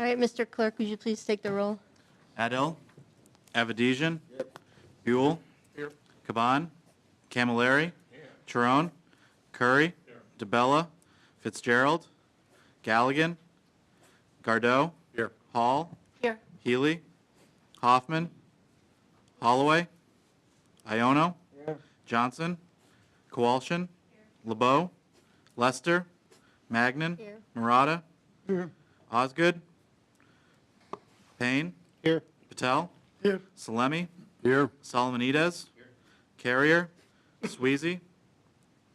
All right, Mr. Clerk, would you please take the roll? Adil, Avedisian, Buell, Kaban, Camilleri, Charone, Curry, DeBella, Fitzgerald, Galligan, Gardeau, Hall, Here. Healy, Hoffman, Holloway, Iono, Johnson, Kowalshan, LeBeau, Lester, Magnan, Here. Murata, Osgood, Payne, Here. Patel, Here. Salemi, Here. Solomonides, Carrier, Sweezy,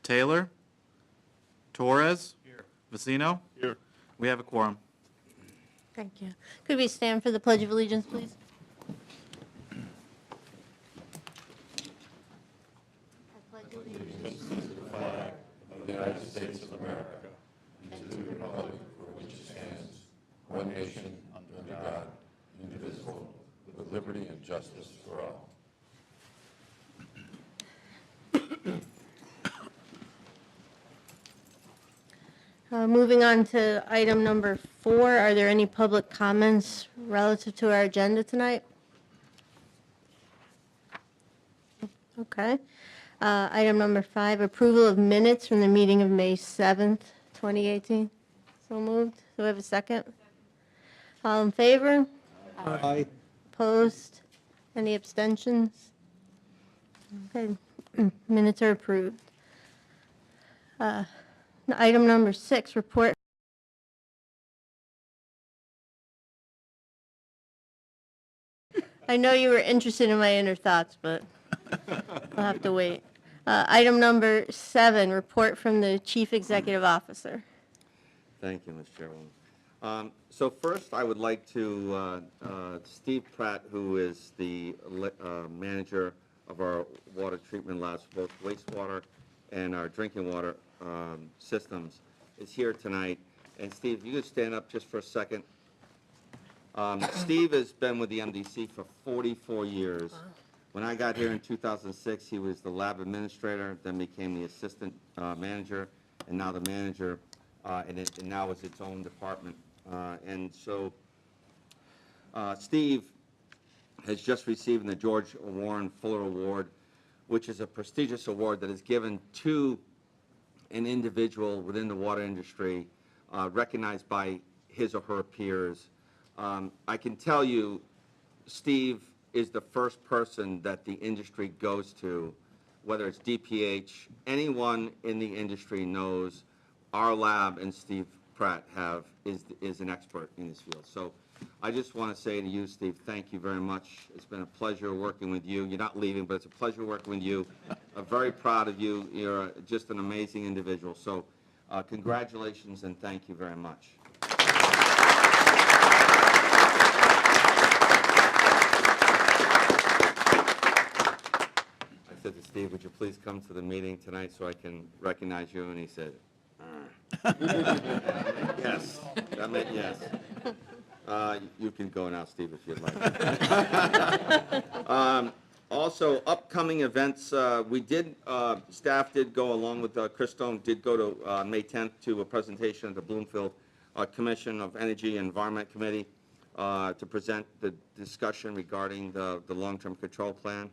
Taylor, Torres, Vecino. Here. We have a quorum. Thank you. Could we stand for the Pledge of Allegiance, please? I pledge allegiance. of the United States of America, and to the republic for which it stands, one nation, under God, indivisible, with liberty and justice for all. Moving on to item number 4, are there any public comments relative to our agenda tonight? Okay. Item number 5, approval of minutes from the meeting of May 7th, 2018. So moved. Do we have a second? All in favor? Aye. Opposed? Any abstentions? Okay, minutes are approved. Item number 6, report. I know you were interested in my inner thoughts, but I'll have to wait. Item number 7, report from the Chief Executive Officer. Thank you, Ms. Chairwoman. So first, I would like to, Steve Pratt, who is the manager of our water treatment labs, both wastewater and our drinking water systems, is here tonight. And Steve, if you could stand up just for a second. Steve has been with the MDC for 44 years. When I got here in 2006, he was the lab administrator, then became the assistant manager, and now the manager, and now it's its own department. And so Steve has just received the George Warren Fuller Award, which is a prestigious award that is given to an individual within the water industry, recognized by his or her peers. I can tell you, Steve is the first person that the industry goes to, whether it's DPH, anyone in the industry knows our lab and Steve Pratt is an expert in this field. So I just want to say to you, Steve, thank you very much. It's been a pleasure working with you. You're not leaving, but it's a pleasure working with you. I'm very proud of you. You're just an amazing individual. So congratulations and thank you very much. I said to Steve, would you please come to the meeting tonight so I can recognize you? And he said, yes, that meant yes. You can go now, Steve, if you'd like. Also, upcoming events, staff did go along with Chris Stone, did go to May 10th to a presentation at the Bloomfield Commission of Energy and Environment Committee to present the discussion regarding the long-term control plan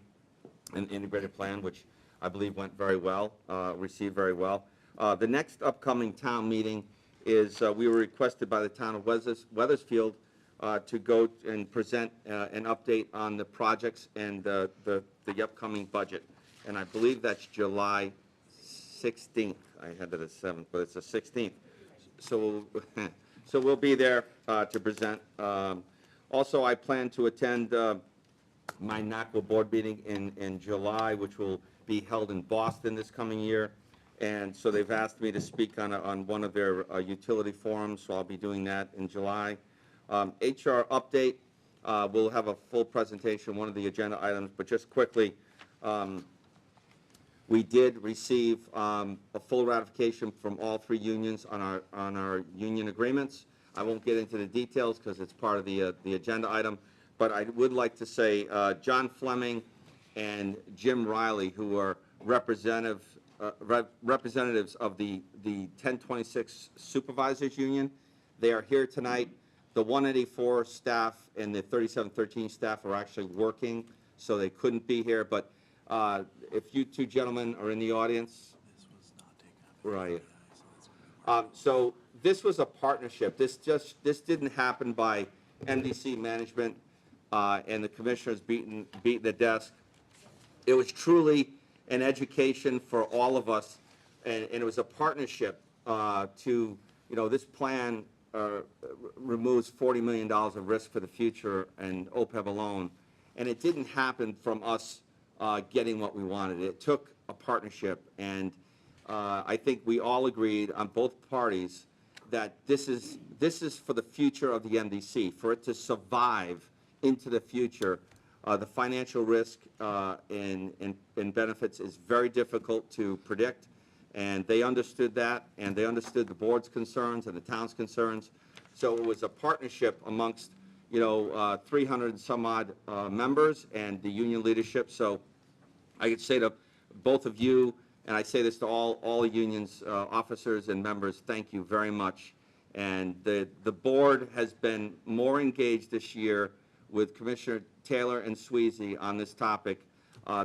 and integrated plan, which I believe went very well, received very well. The next upcoming town meeting is we were requested by the town of Weathersfield to go and present an update on the projects and the upcoming budget. And I believe that's July 16th. I had it as 7th, but it's the 16th. So we'll be there to present. Also, I plan to attend my NACWA board meeting in July, which will be held in Boston this coming year. And so they've asked me to speak on one of their utility forums, so I'll be doing that in July. HR update, we'll have a full presentation, one of the agenda items, but just quickly, we did receive a full ratification from all 3 unions on our union agreements. I won't get into the details because it's part of the agenda item, but I would like to say John Fleming and Jim Riley, who are representatives of the 1026 Supervisors Union. They are here tonight. The 184 staff and the 3713 staff are actually working, so they couldn't be here, but if you two gentlemen are in the audience, where are you? So this was a partnership. This didn't happen by MDC management and the commissioners beating the desk. It was truly an education for all of us, and it was a partnership to, this plan removes $40 million of risk for the future and OPEB alone, and it didn't happen from us getting what we wanted. It took a partnership, and I think we all agreed on both parties that this is for the future of the MDC, for it to survive into the future. The financial risk in benefits is very difficult to predict, and they understood that, and they understood the board's concerns and the town's concerns. So it was a partnership amongst, 300 and some odd members and the union leadership. So I could say to both of you, and I say this to all the unions, officers and members, thank you very much. And the board has been more engaged this year with Commissioner Taylor and Sweezy on this topic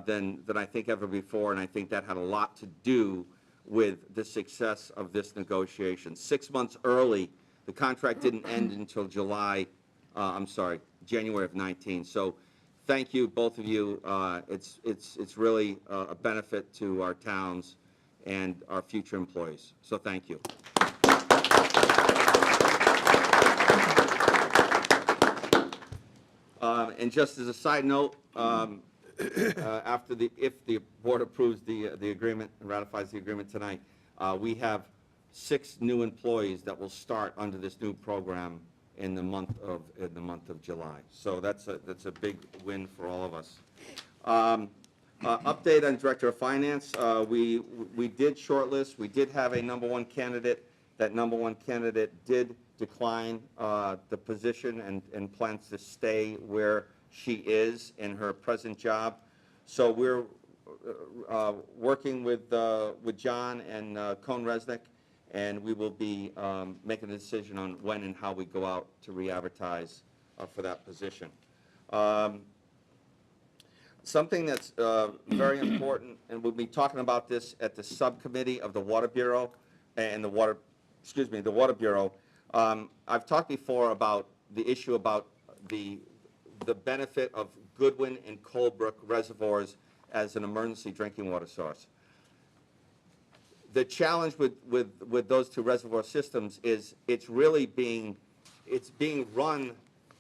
than I think ever before, and I think that had a lot to do with the success of this negotiation. 6 months early, the contract didn't end until January of 19. So thank you, both of you. It's really a benefit to our towns and our future employees. So thank you. And just as a side note, if the board approves the agreement and ratifies the agreement tonight, we have 6 new employees that will start under this new program in the month of July. So that's a big win for all of us. Update on Director of Finance. We did shortlist. We did have a number 1 candidate. That number 1 candidate did decline the position and plans to stay where she is in her present job. So we're working with John and Cone Resnick, and we will be making a decision on when and how we go out to re-advertise for that position. Something that's very important, and we'll be talking about this at the subcommittee of the Water Bureau and the Water Bureau. I've talked before about the issue about the benefit of Goodwin and Colebrook reservoirs as an emergency drinking water source. The challenge with those 2 reservoir systems is it's being run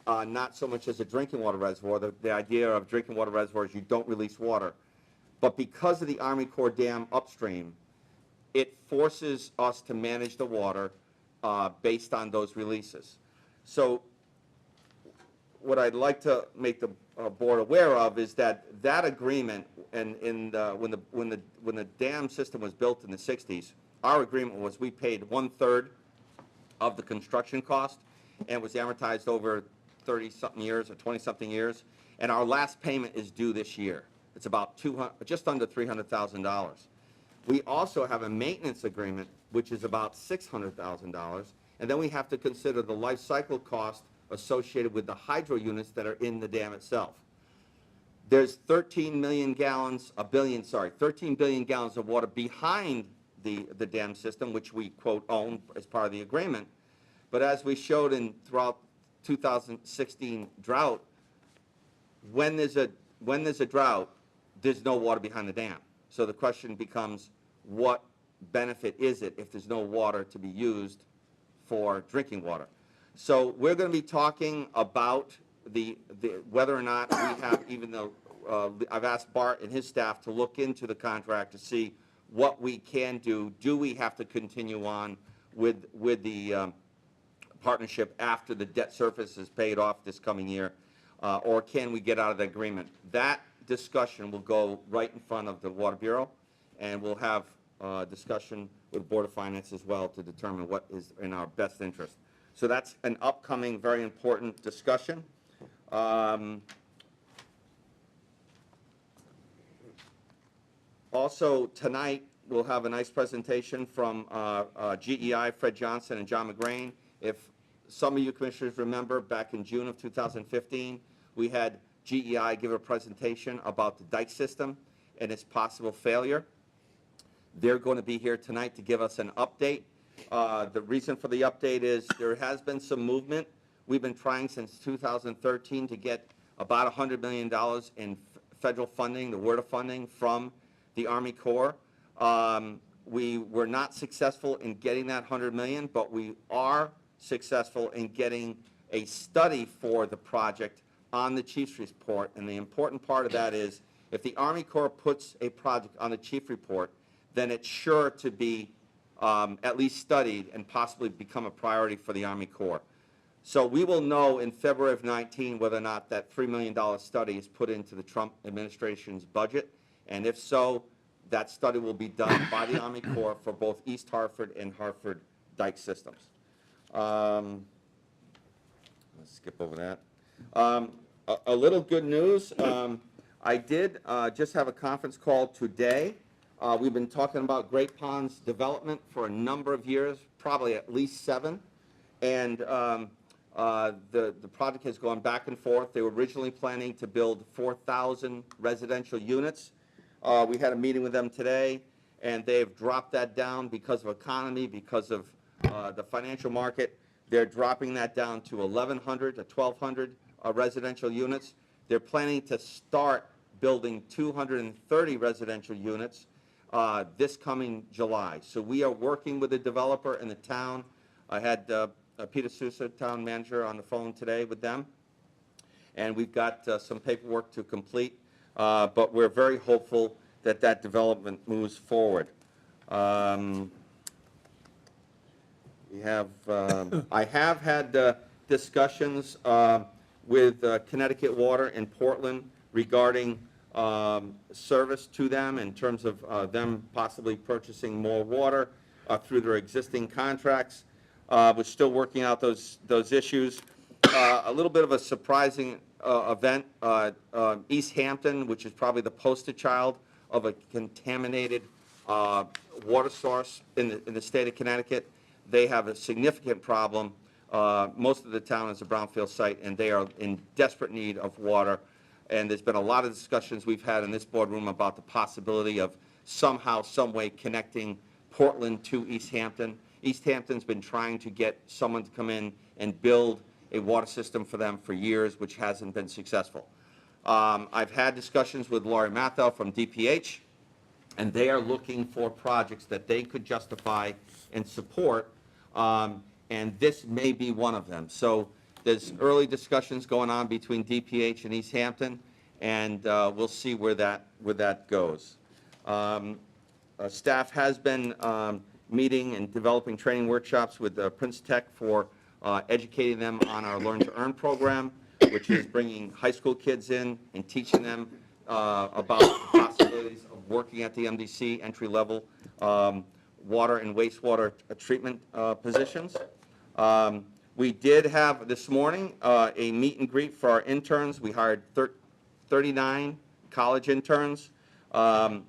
not so much as a drinking water reservoir. The idea of drinking water reservoirs, you don't release water. But because of the Army Corps Dam upstream, it forces us to manage the water based on those releases. So what I'd like to make the board aware of is that agreement, and when the dam system was built in the 60s, our agreement was we paid 1/3 of the construction cost, and it was amortized over 30-something years or 20-something years, and our last payment is due this year. It's about just under $300,000. We also have a maintenance agreement, which is about $600,000, and then we have to consider the life cycle cost associated with the hydro units that are in the dam itself. There's 13 billion gallons of water behind the dam system, which we, quote, own as part of the agreement. But as we showed throughout 2016 drought, when there's a drought, there's no water behind the dam. So the question becomes, what benefit is it if there's no water to be used for drinking water? So we're going to be talking about whether or not we have, even though I've asked Bart and his staff to look into the contract to see what we can do. Do we have to continue on with the partnership after the debt service is paid off this coming year, or can we get out of the agreement? That discussion will go right in front of the Water Bureau, and we'll have discussion with the Board of Finance as well to determine what is in our best interest. So that's an upcoming, very important discussion. Also, tonight, we'll have a nice presentation from GEI, Fred Johnson and John McGrain. If some of you commissioners remember, back in June of 2015, we had GEI give a presentation about the dike system and its possible failure. They're going to be here tonight to give us an update. The reason for the update is there has been some movement. We've been trying since 2013 to get about $100 million in federal funding, the WRDA funding, from the Army Corps. We were not successful in getting that $100 million, but we are successful in getting a study for the project on the chief's report. And the important part of that is if the Army Corps puts a project on the chief report, then it's sure to be at least studied and possibly become a priority for the Army Corps. So we will know in February of 19 whether or not that $3 million study is put into the Trump administration's budget. And if so, that study will be done by the Army Corps for both East Hartford and Hartford dike systems. Let's skip over that. A little good news. I did just have a conference call today. We've been talking about Great Ponds development for a number of years, probably at least 7. And the project has gone back and forth. They were originally planning to build 4,000 residential units. We had a meeting with them today, and they've dropped that down because of economy, because of the financial market. They're dropping that down to 1,100 to 1,200 residential units. They're planning to start building 230 residential units this coming July. So we are working with the developer and the town. I had Peter Sousa, town manager, on the phone today with them, and we've got some paperwork to complete, but we're very hopeful that that development moves forward. I have had discussions with Connecticut Water in Portland regarding service to them in terms of them possibly purchasing more water through their existing contracts. We're still working out those issues. A little bit of a surprising event. East Hampton, which is probably the poster child of a contaminated water source in the state of Connecticut, they have a significant problem. Most of the town is a brownfield site, and they are in desperate need of water. And there's been a lot of discussions we've had in this boardroom about the possibility of somehow, some way connecting Portland to East Hampton. East Hampton's been trying to get someone to come in and build a water system for them for years, which hasn't been successful. I've had discussions with Laurie Mathau from DPH, and they are looking for projects that they could justify and support, and this may be one of them. So there's early discussions going on between DPH and East Hampton, and we'll see where that goes. Staff has been meeting and developing training workshops with Prince Tech for educating them on our Learn to Earn program, which is bringing high school kids in and teaching them about the possibilities of working at the MDC entry-level water and wastewater treatment positions. We did have this morning a meet and greet for our interns. We hired 39 college interns.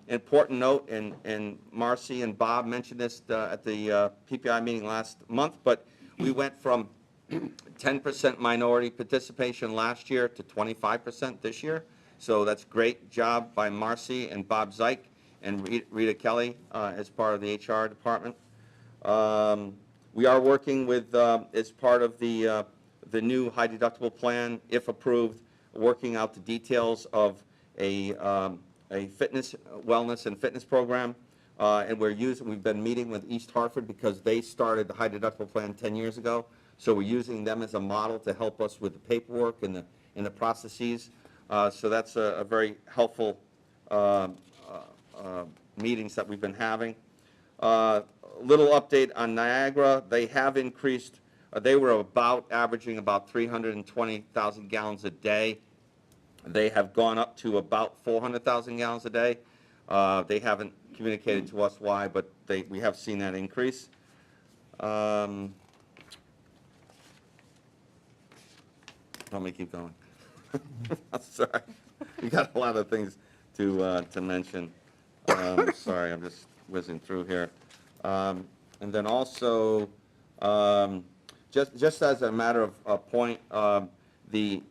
Important note, and Marcy and Bob mentioned this at the PPI meeting last month, but we went from 10% minority participation last year to 25% this year. So that's great job by Marcy and Bob Zeich and Rita Kelly as part of the HR department. We are working with, as part of the new high deductible plan, if approved, working out the details of a fitness, wellness and fitness program. And we've been meeting with East Hartford because they started the high deductible plan 10 years ago. So we're using them as a model to help us with the paperwork and the processes. So that's a very helpful meetings that we've been having. Little update on Niagara. They have increased. They were averaging about 320,000 gallons a day. They have gone up to about 400,000 gallons a day. They haven't communicated to us why, but we have seen that increase. Let me keep going. Sorry, we got a lot of things to mention. Sorry, I'm just whizzing through here. And then also, just as a matter of point, the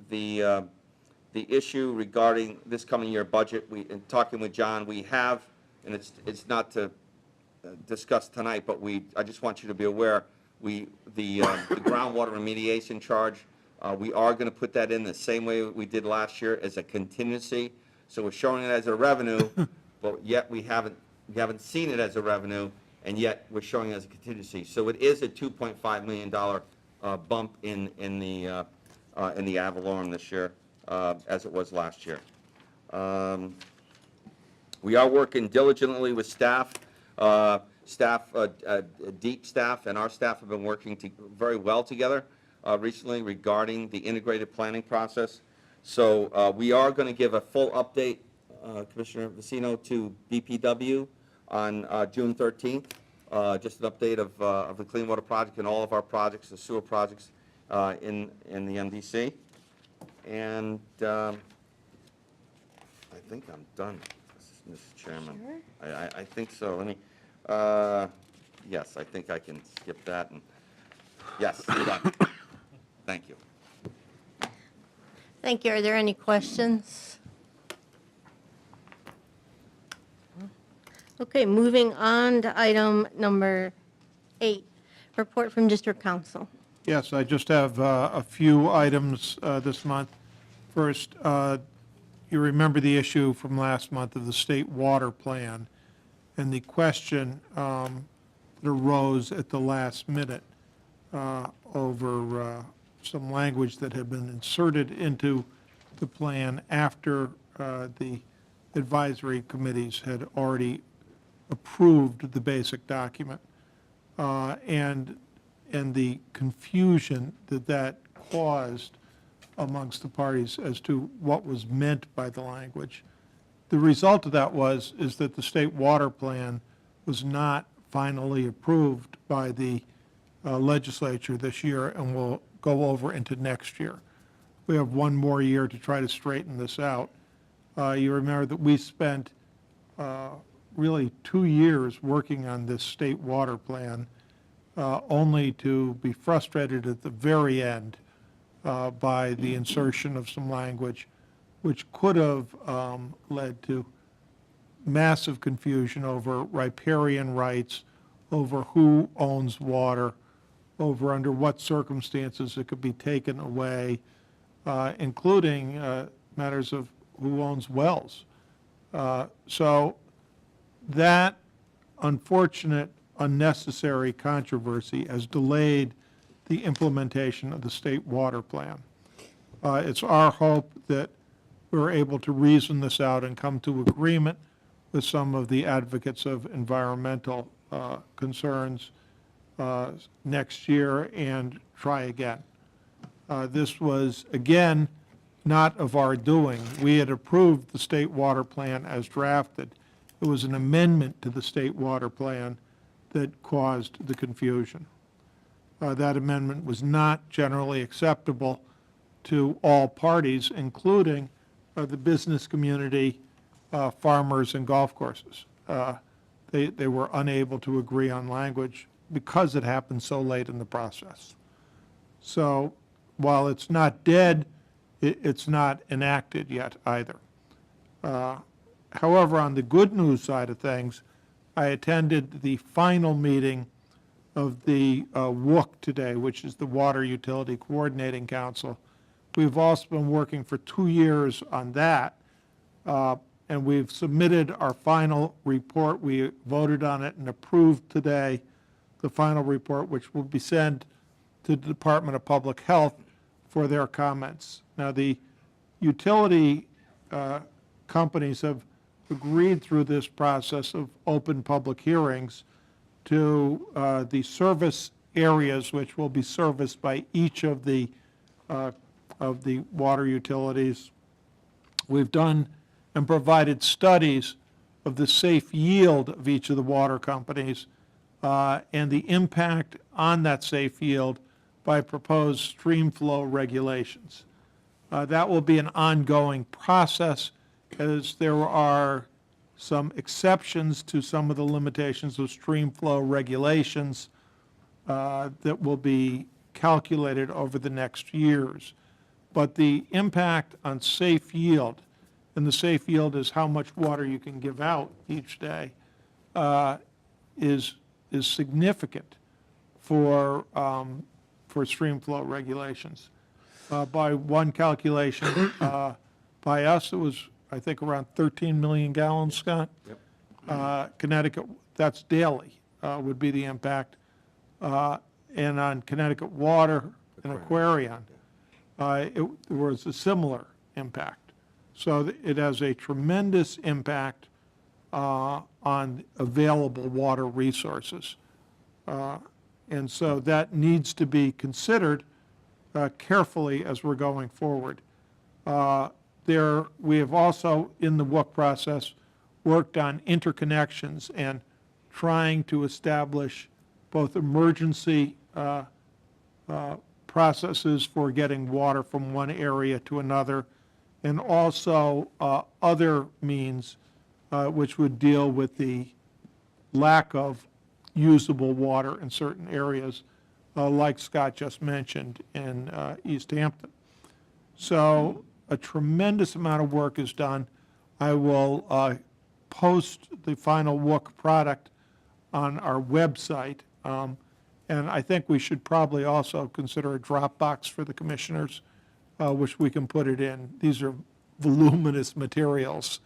issue regarding this coming year budget, in talking with John, we have, and it's not to discuss tonight, but I just want you to be aware, the groundwater remediation charge, we are going to put that in the same way we did last year as a contingency. So we're showing it as a revenue, but yet we haven't seen it as a revenue, and yet we're showing it as a contingency. So it is a $2.5 million bump in the ad valorem this year, as it was last year. We are working diligently with staff. Deep staff and our staff have been working very well together recently regarding the integrated planning process. So we are going to give a full update, Commissioner Vecino, to BPW on June 13th. Just an update of the Clean Water Project and all of our projects, the sewer projects in the MDC. And I think I'm done, Mr. Chairman. Sure. I think so. Let me, yes, I think I can skip that. And yes, you're done. Thank you. Thank you. Are there any questions? Okay, moving on to item number 8, report from District Council. Yes, I just have a few items this month. First, you remember the issue from last month of the state water plan and the question that arose at the last minute over some language that had been inserted into the plan after the advisory committees had already approved the basic document, and the confusion that caused amongst the parties as to what was meant by the language. The result of that is that the state water plan was not finally approved by the legislature this year and will go over into next year. We have one more year to try to straighten this out. You remember that we spent really 2 years working on this state water plan, only to be frustrated at the very end by the insertion of some language which could have led to massive confusion over riparian rights, over who owns water, over under what circumstances it could be taken away, including matters of who owns wells. So that unfortunate, unnecessary controversy has delayed the implementation of the state water plan. It's our hope that we're able to reason this out and come to agreement with some of the advocates of environmental concerns next year and try again. This was, again, not of our doing. We had approved the state water plan as drafted. It was an amendment to the state water plan that caused the confusion. That amendment was not generally acceptable to all parties, including the business community, farmers, and golf courses. They were unable to agree on language because it happened so late in the process. So while it's not dead, it's not enacted yet either. However, on the good news side of things, I attended the final meeting of the WUC today, which is the Water Utility Coordinating Council. We've also been working for 2 years on that, and we've submitted our final report. We voted on it and approved today the final report, which will be sent to the Department of Public Health for their comments. Now, the utility companies have agreed through this process of open public hearings to the service areas which will be serviced by each of the water utilities. We've done and provided studies of the safe yield of each of the water companies and the impact on that safe yield by proposed stream flow regulations. That will be an ongoing process, as there are some exceptions to some of the limitations of stream flow regulations that will be calculated over the next years. But the impact on safe yield, and the safe yield is how much water you can give out each day, is significant for stream flow regulations. By one calculation, by us, it was, I think, around 13 million gallons, Scott? Yep. Connecticut, that's daily, would be the impact. And on Connecticut Water and Aquarion, it was a similar impact. So it has a tremendous impact on available water resources. And so that needs to be considered carefully as we're going forward. We have also, in the WUC process, worked on interconnections and trying to establish both emergency processes for getting water from one area to another, and also other means which would deal with the lack of usable water in certain areas, like Scott just mentioned in East Hampton. So a tremendous amount of work is done. I will post the final WUC product on our website. And I think we should probably also consider a Dropbox for the commissioners, which we can put it in. These are voluminous materials,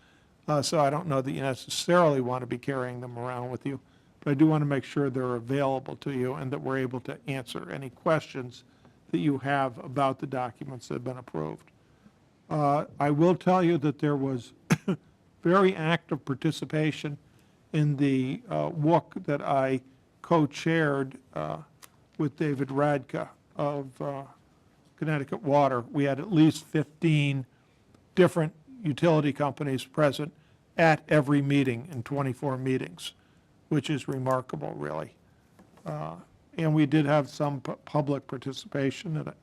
so I don't know that you necessarily want to be carrying them around with you. But I do want to make sure they're available to you and that we're able to answer any questions that you have about the documents that have been approved. I will tell you that there was very active participation in the WUC that I co-chaired with David Radka of Connecticut Water. We had at least 15 different utility companies present at every meeting in 24 meetings, which is remarkable, really. And we did have some public participation in it.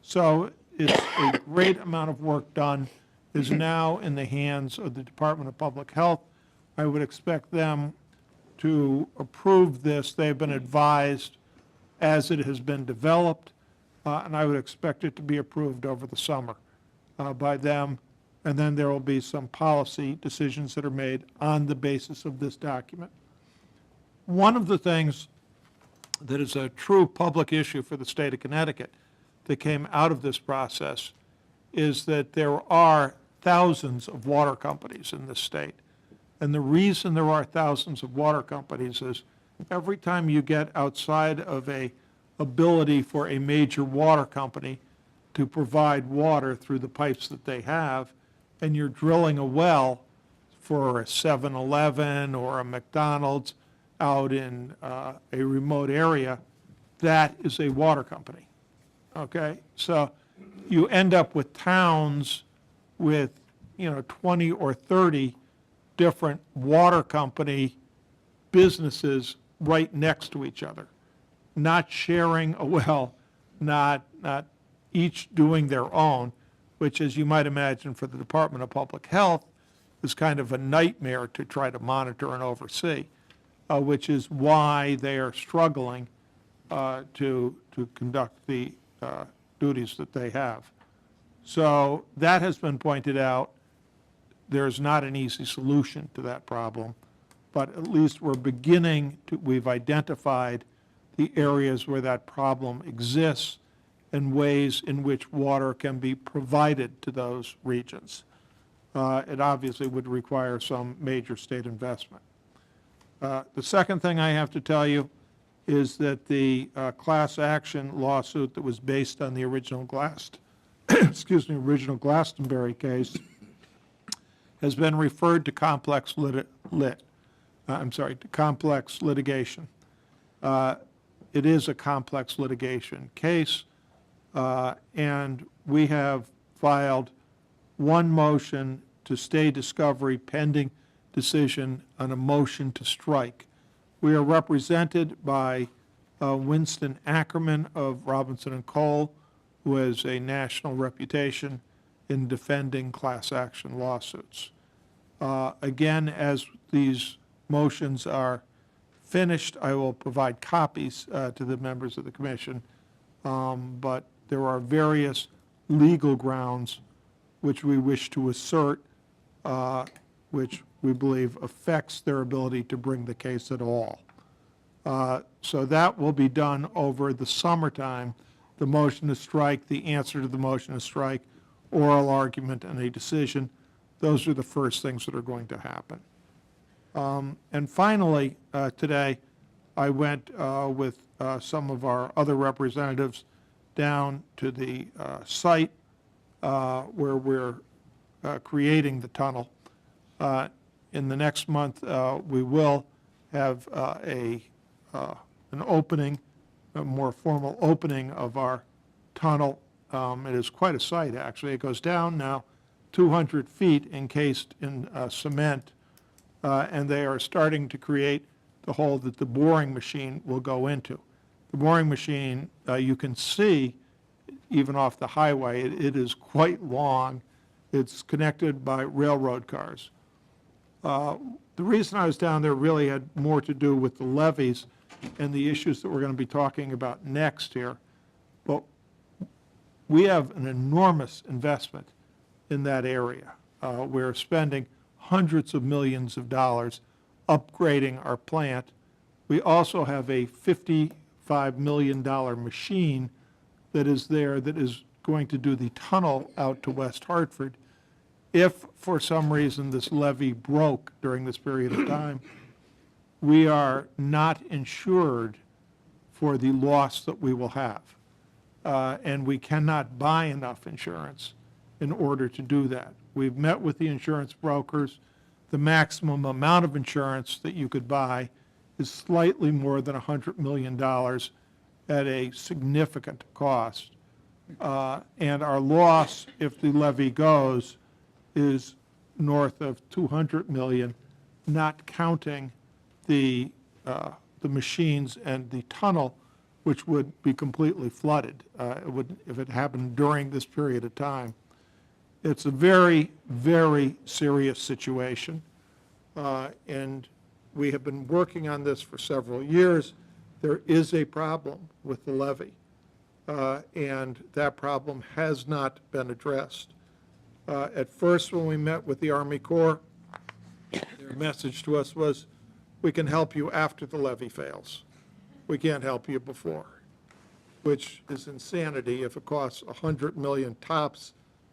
So it's a great amount of work done, is now in the hands of the Department of Public Health. I would expect them to approve this. They've been advised as it has been developed, and I would expect it to be approved over the summer by them. And then there will be some policy decisions that are made on the basis of this document. One of the things that is a true public issue for the state of Connecticut that came out of this process is that there are thousands of water companies in this state. And the reason there are thousands of water companies is every time you get outside of a ability for a major water company to provide water through the pipes that they have, and you're drilling a well for a 7-Eleven or a McDonald's out in a remote area, that is a water company, okay? So you end up with towns with, 20 or 30 different water company businesses right next to each other, not sharing a well, not each doing their own, which, as you might imagine, for the Department of Public Health is kind of a nightmare to try to monitor and oversee, which is why they are struggling to conduct the duties that they have. So that has been pointed out. There's not an easy solution to that problem, but at least we've identified the areas where that problem exists and ways in which water can be provided to those regions. It obviously would require some major state investment. The second thing I have to tell you is that the class action lawsuit that was based on the original original Glastonbury case has been referred to complex complex litigation. It is a complex litigation case, and we have filed one motion to stay discovery pending decision on a motion to strike. We are represented by Winston Ackerman of Robinson & Cole, who has a national reputation in defending class action lawsuits. Again, as these motions are finished, I will provide copies to the members of the commission but there are various legal grounds which we wish to assert, which we believe affects their ability to bring the case at all. So that will be done over the summertime. The motion to strike, the answer to the motion to strike, oral argument, and a decision. Those are the first things that are going to happen. And finally, today, I went with some of our other representatives down to the site where we're creating the tunnel. In the next month, we will have an opening, a more formal opening of our tunnel. It is quite a sight, actually. It goes down now 200 feet encased in cement, and they are starting to create the hole that the boring machine will go into. The boring machine, you can see, even off the highway, it is quite long. It's connected by railroad cars. The reason I was down there really had more to do with the levees and the issues that we're going to be talking about next here. But we have an enormous investment in that area. We're spending hundreds of millions of dollars upgrading our plant. We also have a $55 million machine that is there that is going to do the tunnel out to West Hartford. If, for some reason, this levee broke during this period of time, we are not insured for the loss that we will have. And we cannot buy enough insurance in order to do that. We've met with the insurance brokers. The maximum amount of insurance that you could buy is slightly more than $100 million at a significant cost. And our loss, if the levee goes, is north of $200 million, not counting the machines and the tunnel, which would be completely flooded if it happened during this period of time. It's a very, very serious situation, and we have been working on this for several years. There is a problem with the levee, and that problem has not been addressed. At first, when we met with the Army Corps, their message to us was, we can help you after the levee fails. We can't help you before, which is insanity if it costs $100 million tops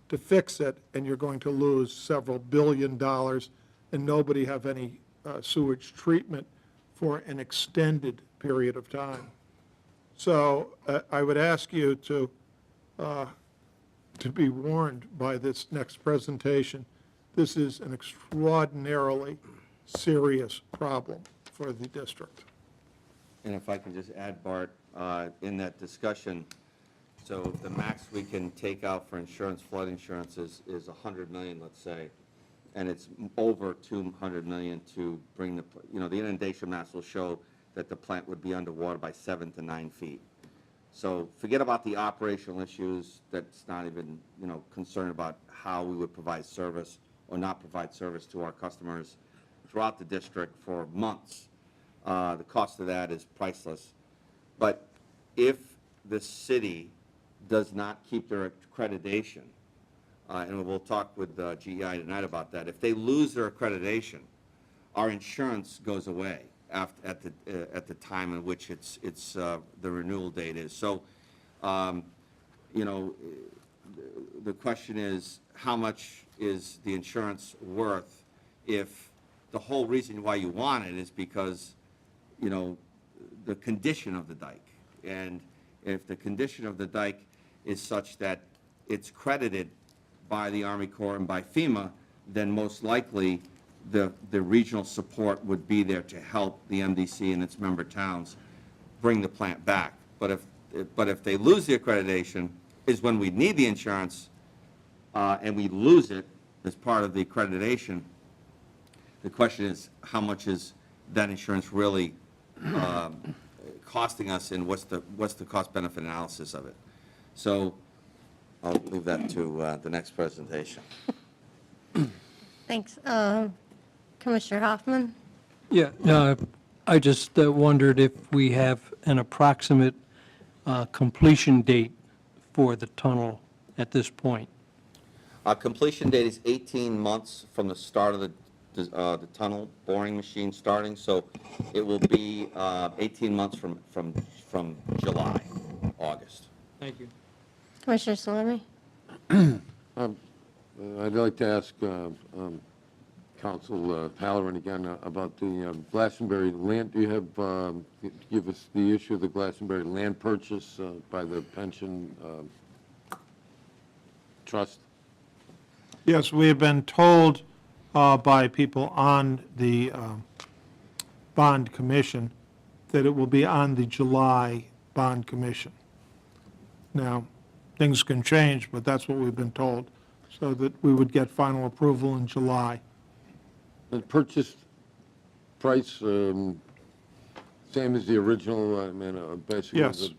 to fix it, and you're going to lose several billion dollars, and nobody have any sewage treatment for an extended period of time. So I would ask you to be warned by this next presentation. This is an extraordinarily serious problem for the district. And if I can just add, Bart, in that discussion, so the max we can take out for insurance, flood insurance is $100 million, let's say, and it's over $200 million to bring the inundation maps will show that the plant would be underwater by 7 to 9 feet. So forget about the operational issues. That's not even, concerned about how we would provide service or not provide service to our customers throughout the district for months. The cost of that is priceless. But if the city does not keep their accreditation, and we'll talk with GEI tonight about that, if they lose their accreditation, our insurance goes away at the time in which the renewal date is. So, the question is, how much is the insurance worth if the whole reason why you want it is because, the condition of the dike. And if the condition of the dike is such that it's credited by the Army Corps and by FEMA, then most likely the regional support would be there to help the MDC and its member towns bring the plant back. But if they lose the accreditation is when we need the insurance, and we lose it as part of the accreditation. The question is, how much is that insurance really costing us, and what's the cost-benefit analysis of it? So I'll leave that to the next presentation. Thanks. Commissioner Hoffman? Yeah, I just wondered if we have an approximate completion date for the tunnel at this point? Completion date is 18 months from the start of the tunnel boring machine starting, so it will be 18 months from July, August. Thank you. Commissioner Salemi? I'd like to ask Council Halloran again about the Glastonbury land. Do you have, give us the issue of the Glastonbury land purchase by the pension trust? Yes, we have been told by people on the bond commission that it will be on the July bond commission. Now, things can change, but that's what we've been told, so that we would get final approval in July. The purchase price, same as the original, I mean, basically? Yes.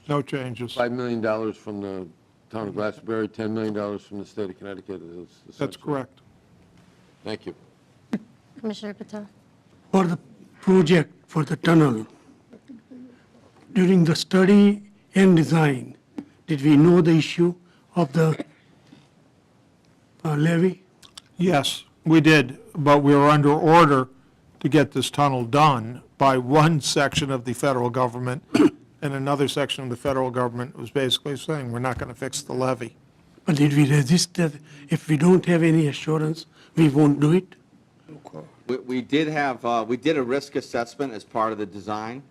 No changes. $5 million from the town of Glastonbury, $10 million from the state of Connecticut. That's essentially. correct. Thank you. Commissioner Patel? For the project for the tunnel, during the study and design, did we know the issue of the levee? Yes, we did, but we were under order to get this tunnel done by one section of the federal government, and another section of the federal government was basically saying, we're not going to fix the levee. But did we resist that? If we don't have any assurance, we won't do it? We did have, we did a risk assessment as part of the design.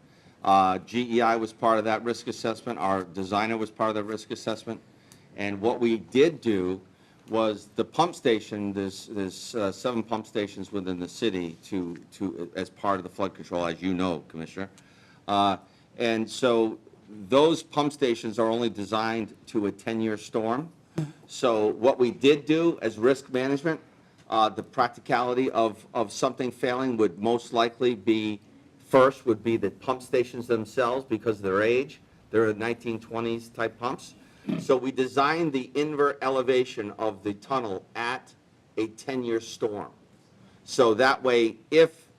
GEI was part of that risk assessment. Our designer was part of the risk assessment. And what we did do was the pump station, there's 7 pump stations within the city as part of the flood control, as you know, Commissioner. And so those pump stations are only designed to a 10-year storm. So what we did do as risk management, the practicality of something failing would most likely be, first would be the pump stations themselves because of their age. They're 1920s type pumps. So we designed the invert elevation of the tunnel at a 10-year storm. So that way, if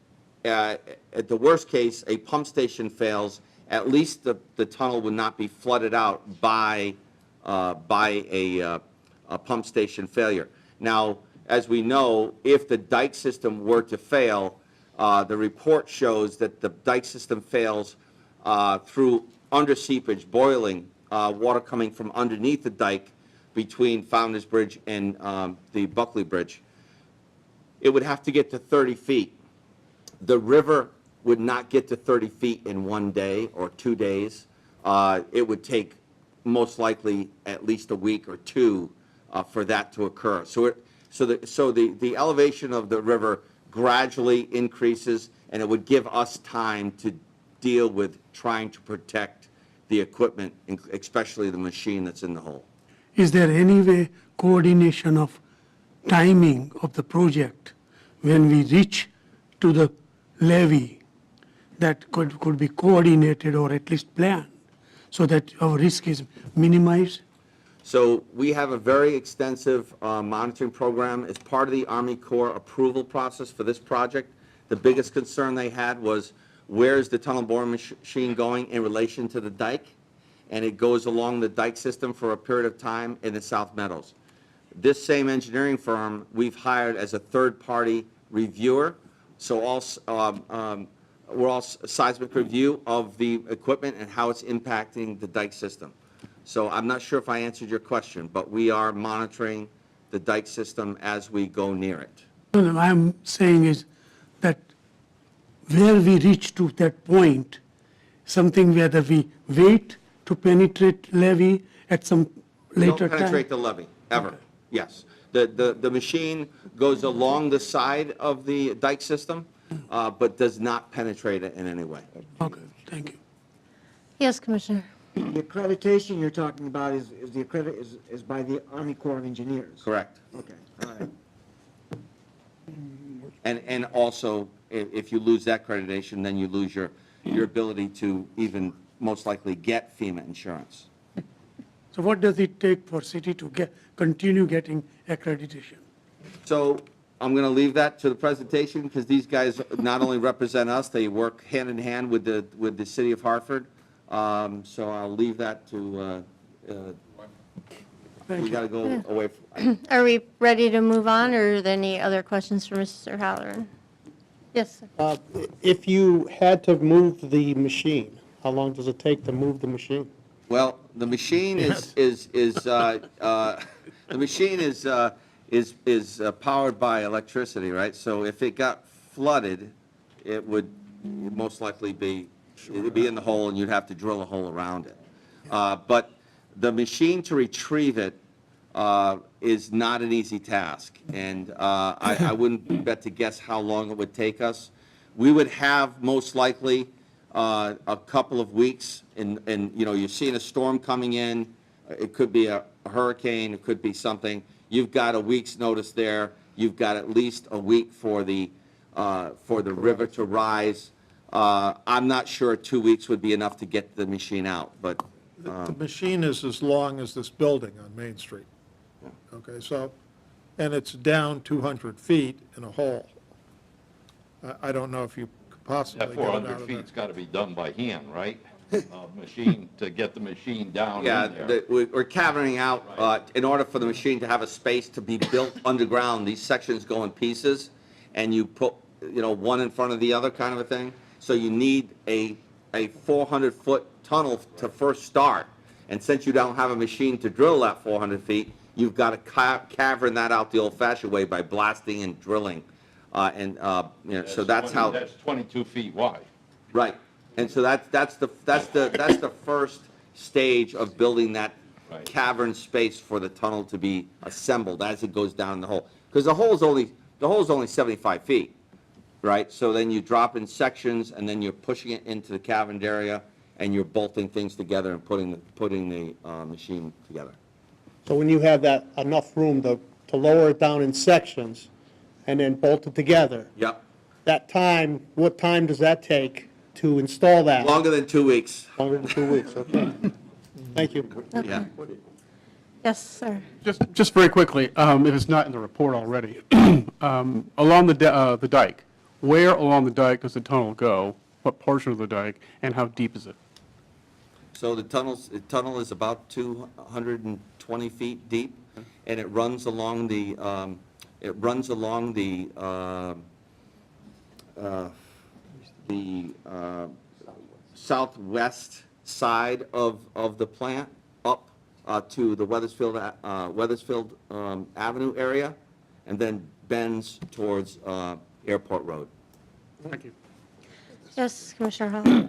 at the worst case, a pump station fails, at least the tunnel would not be flooded out by a pump station failure. Now, as we know, if the dike system were to fail, the report shows that the dike system fails through underseepage, boiling, water coming from underneath the dike between Founder's Bridge and the Buckley Bridge. It would have to get to 30 feet. The river would not get to 30 feet in 1 day or 2 days. It would take most likely at least a week or 2 for that to occur. So the elevation of the river gradually increases, and it would give us time to deal with trying to protect the equipment, especially the machine that's in the hole. Is there any way coordination of timing of the project when we reach to the levee that could be coordinated or at least planned so that our risk is minimized? So we have a very extensive monitoring program as part of the Army Corps approval process for this project. The biggest concern they had was, where is the tunnel boring machine going in relation to the dike? And it goes along the dike system for a period of time in the South Meadows. This same engineering firm we've hired as a third-party reviewer, so we're all seismic review of the equipment and how it's impacting the dike system. So I'm not sure if I answered your question, but we are monitoring the dike system as we go near it. No, I'm saying is that where we reach to that point, something whether we wait to penetrate levee at some later Don't time? penetrate the levee, ever, yes. The machine goes along the side of the dike system, but does not penetrate it in any way. Okay, thank you. Yes, Commissioner? The accreditation you're talking about is by the Army Corps of Engineers? Correct. Okay, all right. And also, if you lose that accreditation, then you lose your ability to even most likely get FEMA insurance. So what does it take for city to continue getting accreditation? So I'm going to leave that to the presentation because these guys not only represent us, they work hand in hand with the city of Hartford So I'll leave that to, we got to go away. Are we ready to move on, or are there any other questions for Mr. Halloran? Yes, sir. If you had to move the machine, how long does it take to move the machine? Well, the machine the machine is powered by electricity, right? So if it got flooded, it would most likely it'd be in the hole, and you'd have to drill a hole around it. But the machine to retrieve it is not an easy task, and I wouldn't bet to guess how long it would take us. We would have most likely a couple of weeks, and you're seeing a storm coming in. It could be a hurricane, it could be something. You've got a week's notice there. You've got at least a week for the river to rise. I'm not sure 2 weeks would be enough to get the machine out, but The machine is as long as this building on Main Street. Okay, so, and it's down 200 feet in a hole. I don't know if you could possibly That get it out 400 of feet's there. got to be done by hand, right? Machine, to get the machine down yeah, in there. we're caverning out, in order for the machine to have a space to be built underground, these sections go in pieces, and you put, one in front of the other kind of a thing. So you need a 400-foot tunnel to first start. And since you don't have a machine to drill that 400 feet, you've got to cavern that out the old-fashioned way by blasting and drilling. So that's how. That's 22 feet wide. Right. And so that's the first stage of building that Right. cavern space for the tunnel to be assembled as it goes down in the hole. Because the hole's only 75 feet, right? So then you drop in sections, and then you're pushing it into the caverned area, and you're bolting things together and putting the machine together. So when you have that enough room to lower it down in sections and then bolt it together, Yep. that time, what time does that take to install that? Longer than 2 weeks. Longer than 2 weeks, okay. Thank you. Yeah. Yes, sir. Just very quickly, if it's not in the report already, along the dike, where along the dike does the tunnel go? What portion of the dike, and how deep is it? So the tunnel is about 220 feet deep, and it runs along the southwest side of the plant up to the Weathersfield Avenue area, and then bends towards Airport Road. Thank you. Yes, Commissioner Halloran.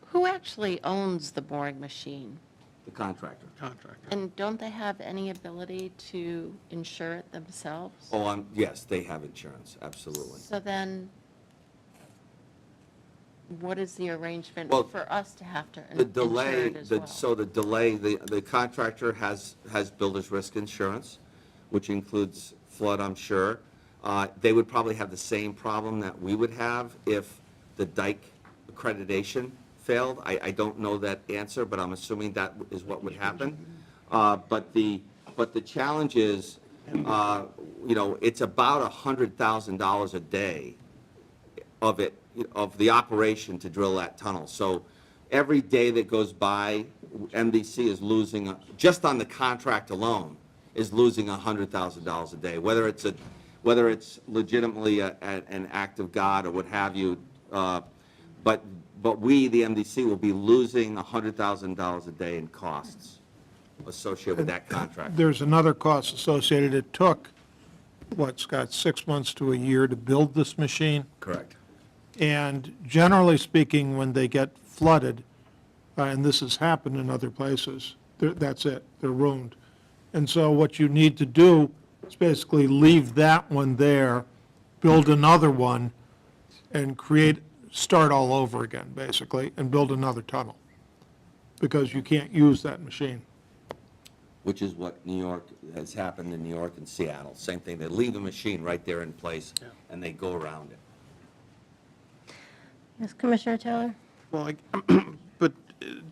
Who actually owns the boring machine? The contractor. And don't they have any ability to insure it themselves? Oh, yes, they have insurance, absolutely. So then, what is the arrangement Well, for us to have to The insure delay, it as well? the contractor has builder's risk insurance, which includes flood, I'm sure. They would probably have the same problem that we would have if the dike accreditation failed. I don't know that answer, but I'm assuming that is what would happen. But the challenge is, it's about $100,000 a day of the operation to drill that tunnel. So every day that goes by, MDC is losing, just on the contract alone, is losing $100,000 a day, whether it's legitimately an act of God or what have you. But we, the MDC, will be losing $100,000 a day in costs associated with that contract. There's another cost associated. It took, Scott, 6 months to a year to build this machine? Correct. And generally speaking, when they get flooded, and this has happened in other places, that's it, they're ruined. And so what you need to do is basically leave that one there, build another one, and start all over again, basically, and build another tunnel, because you can't use that machine. Which is what has happened in New York and Seattle. Same thing, they leave the machine right there in place, and they go around it. Yes, Commissioner Taylor? Well, but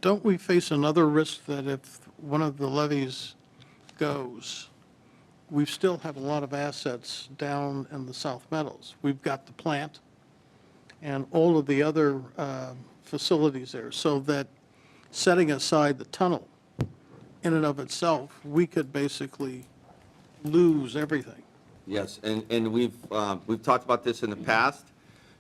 don't we face another risk that if one of the levees goes, we still have a lot of assets down in the South Meadows? We've got the plant and all of the other facilities there, so that setting aside the tunnel in and of itself, we could basically lose everything. Yes, and we've talked about this in the past.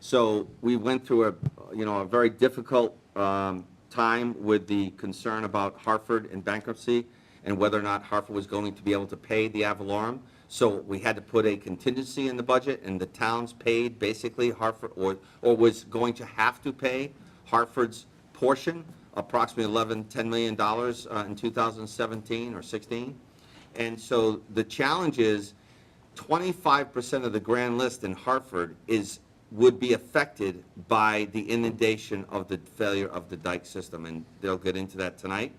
So we went through a very difficult time with the concern about Hartford and bankruptcy and whether or not Hartford was going to be able to pay the ad valorem. So we had to put a contingency in the budget, and the towns paid basically Hartford, or was going to have to pay Hartford's portion, approximately $10 million in 2017 or 16. And so the challenge is 25% of the grand list in Hartford would be affected by the inundation of the failure of the dike system, and they'll get into that tonight.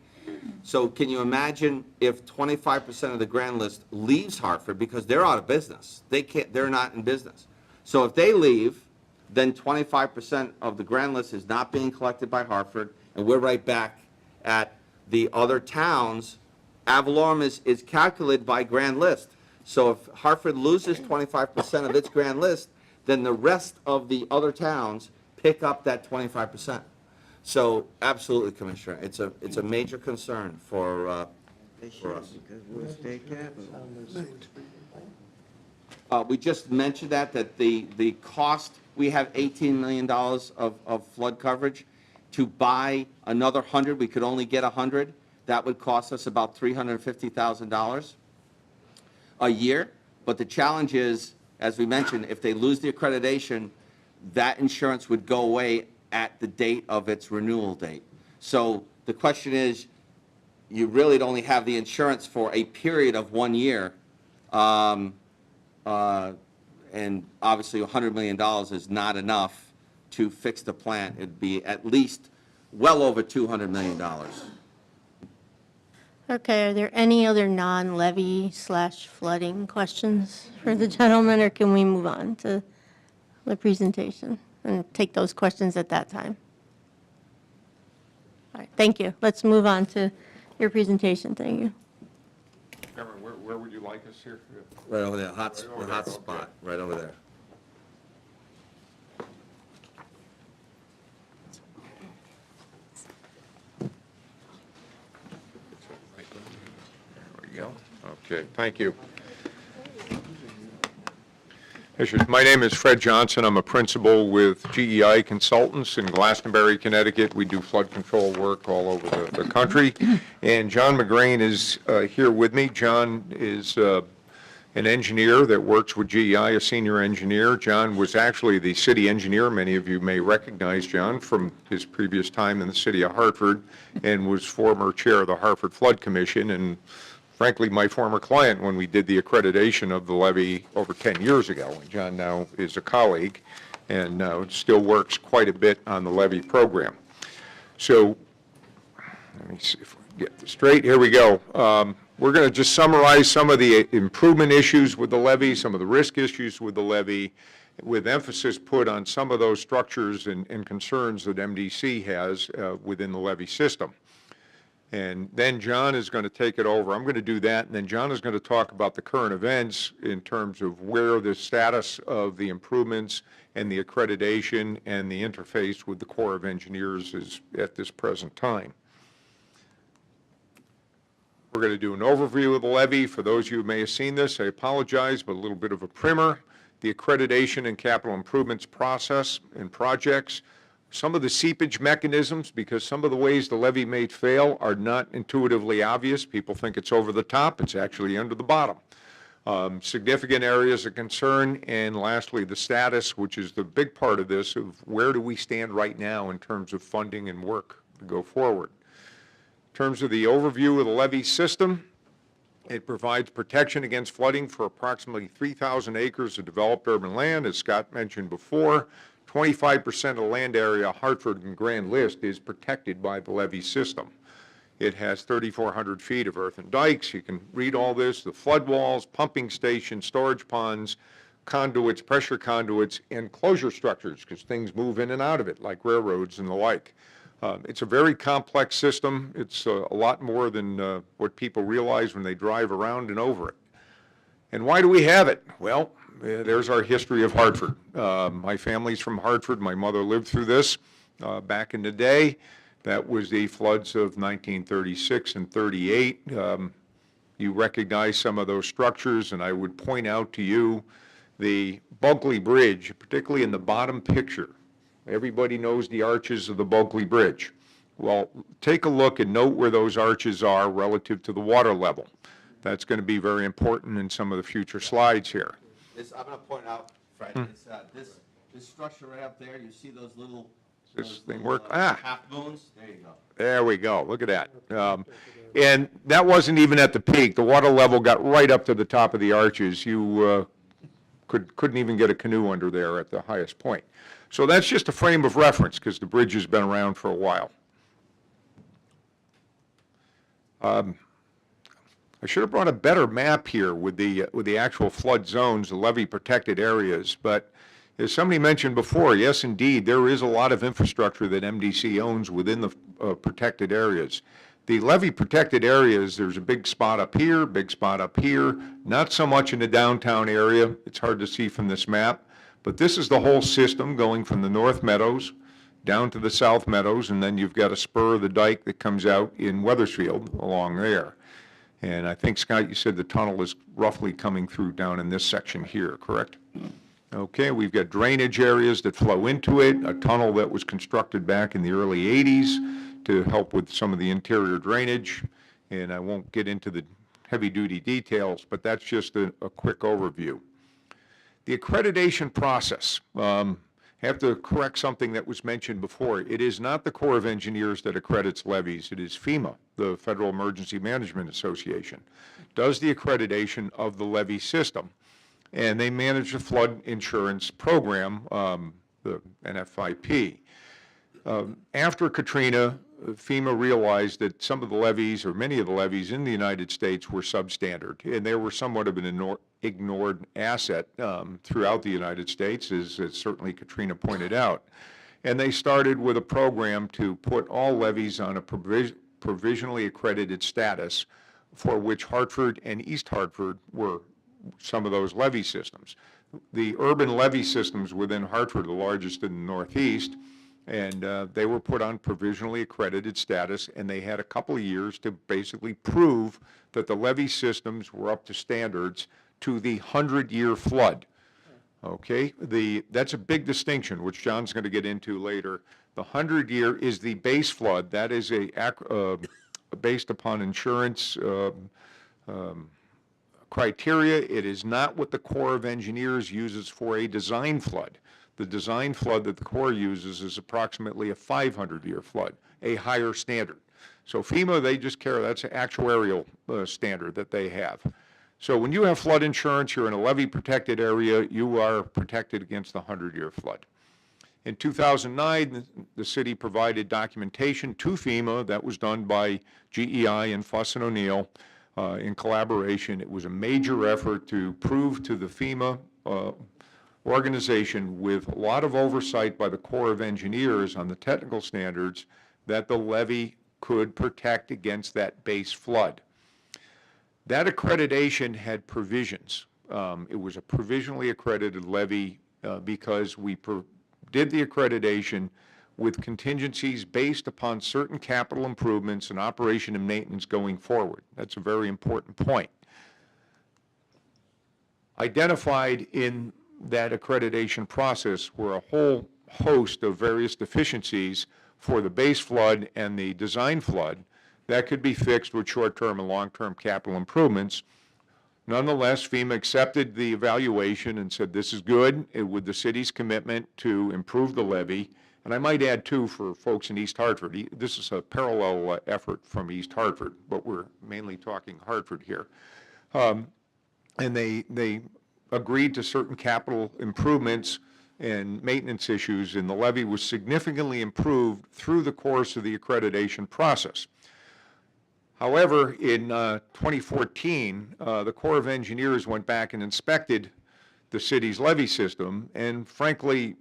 So can you imagine if 25% of the grand list leaves Hartford because they're out of business? They're not in business. So if they leave, then 25% of the grand list is not being collected by Hartford, and we're right back at the other towns. Ad valorem is calculated by grand list. So if Hartford loses 25% of its grand list, then the rest of the other towns pick up that 25%. So absolutely, Commissioner, it's a major concern for They should, us. because we're a state capital. We just mentioned that the cost, we have $18 million of flood coverage. To buy another 100, we could only get 100. That would cost us about $350,000 a year. But the challenge is, as we mentioned, if they lose the accreditation, that insurance would go away at the date of its renewal date. So the question is, you really only have the insurance for a period of 1 year. And obviously $100 million is not enough to fix the plant. It'd be at least well over $200 million. Okay, are there any other non-levy / flooding questions for the gentleman, or can we move on to the presentation and take those questions at that time? All right, thank you. Let's move on to your presentation. Thank you. Cameron, where would you like us here? Right over there, hot spot, right over there. There we go. Okay, thank you. My name is Fred Johnson. I'm a principal with GEI Consultants in Glastonbury, Connecticut. We do flood control work all over the country. And John McGrain is here with me. John is an engineer that works with GEI, a senior engineer. John was actually the city engineer. Many of you may recognize John from his previous time in the city of Hartford, and was former chair of the Hartford Flood Commission, and frankly, my former client when we did the accreditation of the levee over 10 years ago. And John now is a colleague and still works quite a bit on the levee program. So let me see if we can get this straight. Here we go. We're going to just summarize some of the improvement issues with the levee, some of the risk issues with the levee, with emphasis put on some of those structures and concerns that MDC has within the levee system. And then John is going to take it over. I'm going to do that, and then John is going to talk about the current events in terms of where the status of the improvements and the accreditation and the interface with the Corps of Engineers is at this present time. We're going to do an overview of the levee. For those of you who may have seen this, I apologize, but a little bit of a primer. The accreditation and capital improvements process and projects. Some of the seepage mechanisms, because some of the ways the levee may fail are not intuitively obvious. People think it's over the top. It's actually under the bottom. Significant areas of concern. And lastly, the status, which is the big part of this, of where do we stand right now in terms of funding and work to go forward. In terms of the overview of the levee system, it provides protection against flooding for approximately 3,000 acres of developed urban land. As Scott mentioned before, 25% of the land area, Hartford and Grand List, is protected by the levee system. It has 3,400 feet of earthen dikes. You can read all this, the flood walls, pumping stations, storage ponds, conduits, pressure conduits, and closure structures, because things move in and out of it, like railroads and the like. It's a very complex system. It's a lot more than what people realize when they drive around and over it. And why do we have it? Well, there's our history of Hartford. My family's from Hartford. My mother lived through this. back in the day. That was the floods of 1936 and 38. You recognize some of those structures, and I would point out to you the Bulkley Bridge, particularly in the bottom picture. Everybody knows the arches of the Bulkley Bridge. Well, take a look and note where those arches are relative to the water level. That's going to be very important in some of the future slides here. I'm going to point out, Fred, it's, this structure right up there, you see those little, This thing work? Ah. half moons? There you go. There we go. Look at that. And that wasn't even at the peak. The water level got right up to the top of the arches. You couldn't even get a canoe under there at the highest point. So that's just a frame of reference because the bridge has been around for a while. I should have brought a better map here with the actual flood zones, the levee protected areas, but as somebody mentioned before, yes, indeed, there is a lot of infrastructure that MDC owns within the protected areas. The levee protected areas, there's a big spot up here, big spot up here, not so much in the downtown area. It's hard to see from this map, but this is the whole system going from the North Meadows down to the South Meadows, and then you've got a spur of the dike that comes out in Weathersfield along there. And I think, Scott, you said the tunnel is roughly coming through down in this section here, correct? Okay, we've got drainage areas that flow into it, a tunnel that was constructed back in the early 80s to help with some of the interior drainage, and I won't get into the heavy-duty details, but that's just a quick overview. The accreditation process. I have to correct something that was mentioned before. It is not the Corps of Engineers that accredits levees. It is FEMA, the Federal Emergency Management Association, does the accreditation of the levee system. And they manage the flood insurance program, the NFIP. After Katrina, FEMA realized that some of the levees, or many of the levees in the United States, were substandard, and they were somewhat of an ignored asset throughout the United States, as certainly Katrina pointed out. And they started with a program to put all levees on a provisionally accredited status, for which Hartford and East Hartford were some of those levee systems. The urban levee systems within Hartford are the largest in the Northeast, and they were put on provisionally accredited status, and they had a couple of years to basically prove that the levee systems were up to standards to the 100-year flood. Okay, that's a big distinction, which John's going to get into later. The 100-year is the base flood. That is based upon insurance criteria. It is not what the Corps of Engineers uses for a design flood. The design flood that the Corps uses is approximately a 500-year flood, a higher standard. So FEMA, they just care, that's an actuarial standard that they have. So when you have flood insurance, you're in a levee protected area, you are protected against the 100-year flood. In 2009, the city provided documentation to FEMA that was done by GEI and Fuss and O'Neill in collaboration. It was a major effort to prove to the FEMA organization, with a lot of oversight by the Corps of Engineers on the technical standards, that the levee could protect against that base flood. That accreditation had provisions. It was a provisionally accredited levee because we did the accreditation with contingencies based upon certain capital improvements and operation and maintenance going forward. That's a very important point. Identified in that accreditation process were a whole host of various deficiencies for the base flood and the design flood that could be fixed with short-term and long-term capital improvements. Nonetheless, FEMA accepted the evaluation and said this is good with the city's commitment to improve the levee. And I might add, too, for folks in East Hartford, this is a parallel effort from East Hartford, but we're mainly talking Hartford here. And they agreed to certain capital improvements and maintenance issues, and the levee was significantly improved through the course of the accreditation process. However, in 2014, the Corps of Engineers went back and inspected the city's levee system, and frankly,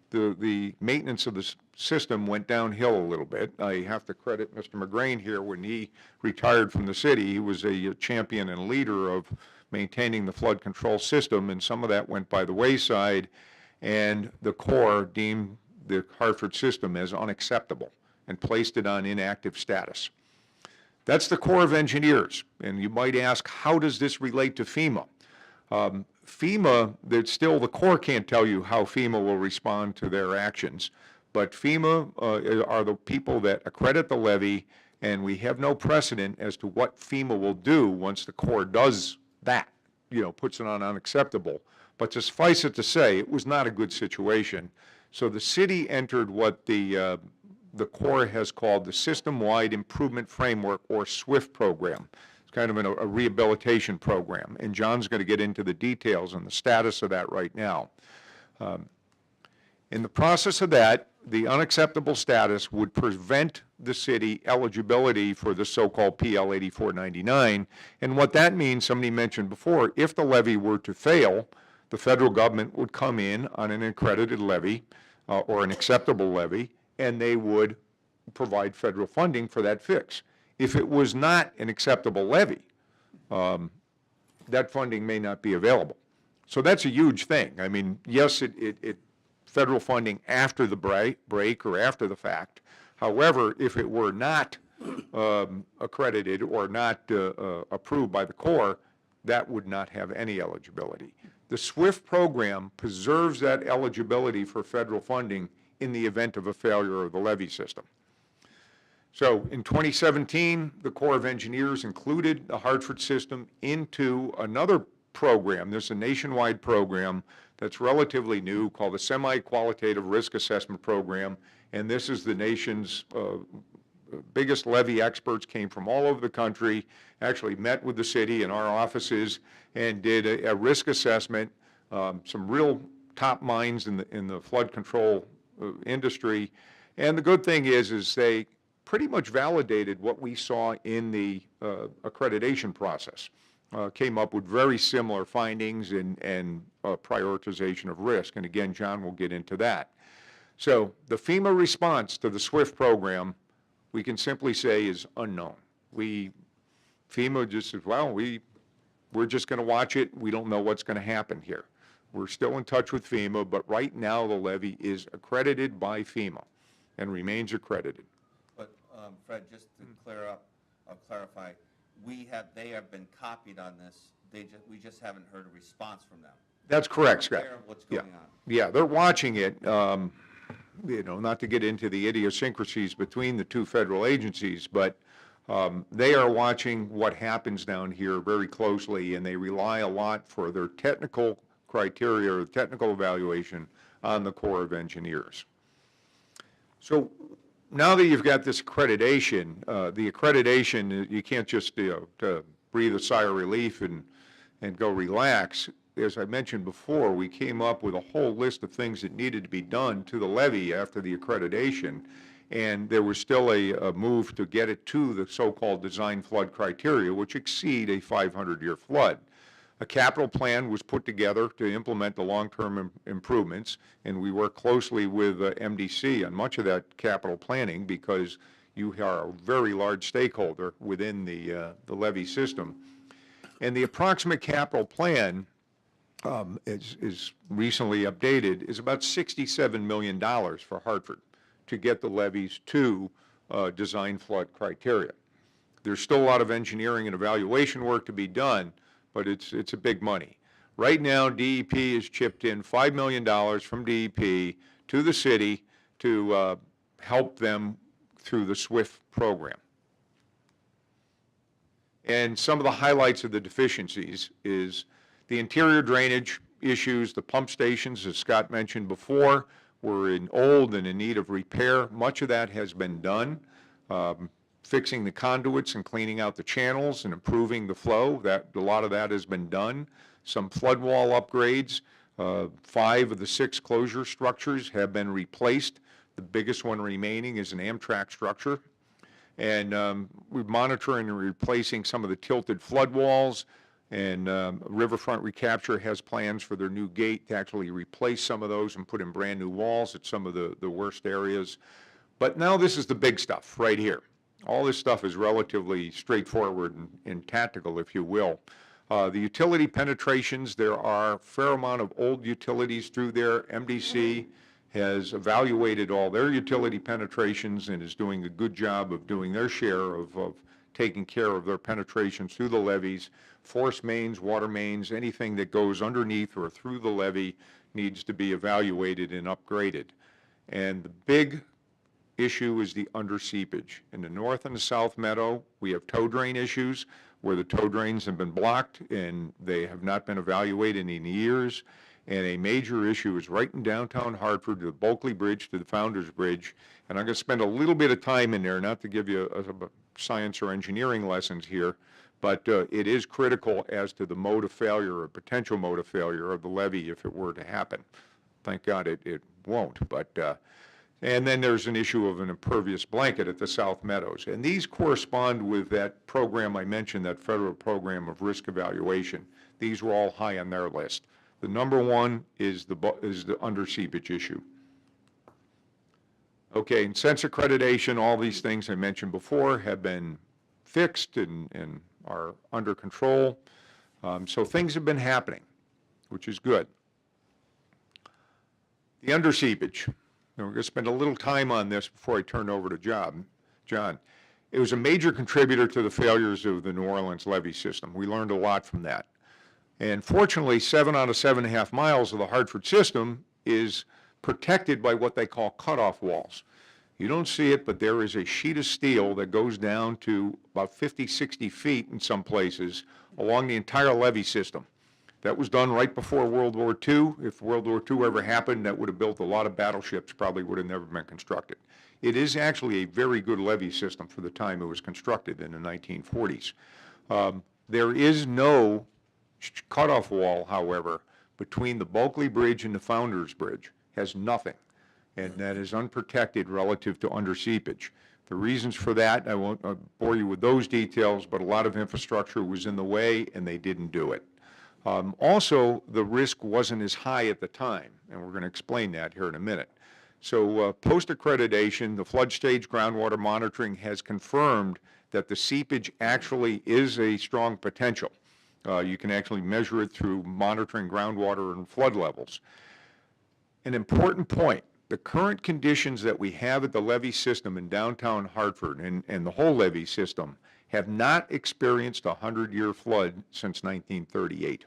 the maintenance of the system went downhill a little bit. I have to credit Mr. McGrain here. When he retired from the city, he was a champion and leader of maintaining the flood control system, and some of that went by the wayside, and the Corps deemed the Hartford system as unacceptable and placed it on inactive status. That's the Corps of Engineers, and you might ask, how does this relate to FEMA? FEMA, that still the Corps can't tell you how FEMA will respond to their actions, but FEMA are the people that accredit the levee, and we have no precedent as to what FEMA will do once the Corps does that, puts it on unacceptable. But to suffice it to say, it was not a good situation. So the city entered what the Corps has called the System-Wide Improvement Framework, or SWIFT program. It's kind of a rehabilitation program, and John's going to get into the details and the status of that right now. In the process of that, the unacceptable status would prevent the city eligibility for the so-called PL 8499, and what that means, somebody mentioned before, if the levy were to fail, the federal government would come in on an accredited levy or an acceptable levy, and they would provide federal funding for that fix. If it was not an acceptable levy, that funding may not be available. So that's a huge thing. I mean, yes, federal funding after the break or after the fact. However, if it were not accredited or not approved by the Corps, that would not have any eligibility. The SWIFT program preserves that eligibility for federal funding in the event of a failure of the levee system. So in 2017, the Corps of Engineers included the Hartford system into another program. There's a nationwide program that's relatively new called the Semi-Qualitative Risk Assessment Program, and this is the nation's biggest levee experts, came from all over the country, actually met with the city and our offices and did a risk assessment. Some real top minds in the flood control industry. And the good thing is they pretty much validated what we saw in the accreditation process. Came up with very similar findings and prioritization of risk. And again, John will get into that. So the FEMA response to the SWIFT program, we can simply say, is unknown. FEMA just says, well, we're just going to watch it. We don't know what's going to happen here. We're still in touch with FEMA, but right now the levee is accredited by FEMA and remains accredited. But Fred, just to clarify, they have been copied on this. We just haven't heard a response from them. That's correct, Scott. Aware of what's going on. Yeah, they're watching it. Not to get into the idiosyncrasies between the two federal agencies, but they are watching what happens down here very closely, and they rely a lot for their technical criteria or technical evaluation on the Corps of Engineers. So now that you've got this accreditation, the accreditation, you can't just to breathe a sigh of relief and go relax. As I mentioned before, we came up with a whole list of things that needed to be done to the levee after the accreditation, and there was still a move to get it to the so-called design flood criteria, which exceed a 500-year flood. A capital plan was put together to implement the long-term improvements, and we work closely with MDC on much of that capital planning because you are a very large stakeholder within the levee system. And the approximate capital plan is recently updated, is about $67 million for Hartford to get the levees to design flood criteria. There's still a lot of engineering and evaluation work to be done, but it's a big money. Right now, DEP has chipped in $5 million from DEP to the city to help them through the SWIFT program. And some of the highlights of the deficiencies is the interior drainage issues, the pump stations, as Scott mentioned before, were old and in need of repair. Much of that has been done. Fixing the conduits and cleaning out the channels and improving the flow, a lot of that has been done. Some flood wall upgrades. 5 of the 6 closure structures have been replaced. The biggest one remaining is an Amtrak structure. And we're monitoring and replacing some of the tilted flood walls. And Riverfront Recapture has plans for their new gate to actually replace some of those and put in brand new walls at some of the worst areas. But now this is the big stuff right here. All this stuff is relatively straightforward and tactical, if you will. The utility penetrations, there are a fair amount of old utilities through there. MDC has evaluated all their utility penetrations and is doing a good job of doing their share of taking care of their penetrations through the levees. Force mains, water mains, anything that goes underneath or through the levee needs to be evaluated and upgraded. And the big issue is the underseepage. In the north and the south meadow, we have tow drain issues where the tow drains have been blocked and they have not been evaluated in years. And a major issue is right in downtown Hartford, the Bulkley Bridge to the Founder's Bridge. And I'm going to spend a little bit of time in there, not to give you a science or engineering lessons here, but it is critical as to the mode of failure or potential mode of failure of the levee if it were to happen. Thank God it won't, but and then there's an issue of an impervious blanket at the South Meadows. And these correspond with that program I mentioned, that federal program of risk evaluation. These were all high on their list. The number one is the underseepage issue. Okay, and sense accreditation, all these things I mentioned before have been fixed and are under control. So things have been happening, which is good. The underseepage. Now we're going to spend a little time on this before I turn over to John. It was a major contributor to the failures of the New Orleans levee system. We learned a lot from that. And fortunately, 7 out of 7.5 miles of the Hartford system is protected by what they call cutoff walls. You don't see it, but there is a sheet of steel that goes down to about 50, 60 feet in some places along the entire levee system. That was done right before World War II. If World War II ever happened, that would have built a lot of battleships, probably would have never been constructed. It is actually a very good levee system for the time it was constructed in the 1940s. There is no cutoff wall, however, between the Bulkley Bridge and the Founder's Bridge. Has nothing, and that is unprotected relative to underseepage. The reasons for that, I won't bore you with those details, but a lot of infrastructure was in the way and they didn't do it. Also, the risk wasn't as high at the time, and we're going to explain that here in a minute. So post-accreditation, the flood stage groundwater monitoring has confirmed that the seepage actually is a strong potential. You can actually measure it through monitoring groundwater and flood levels. An important point, the current conditions that we have at the levee system in downtown Hartford and the whole levee system have not experienced a 100-year flood since 1938.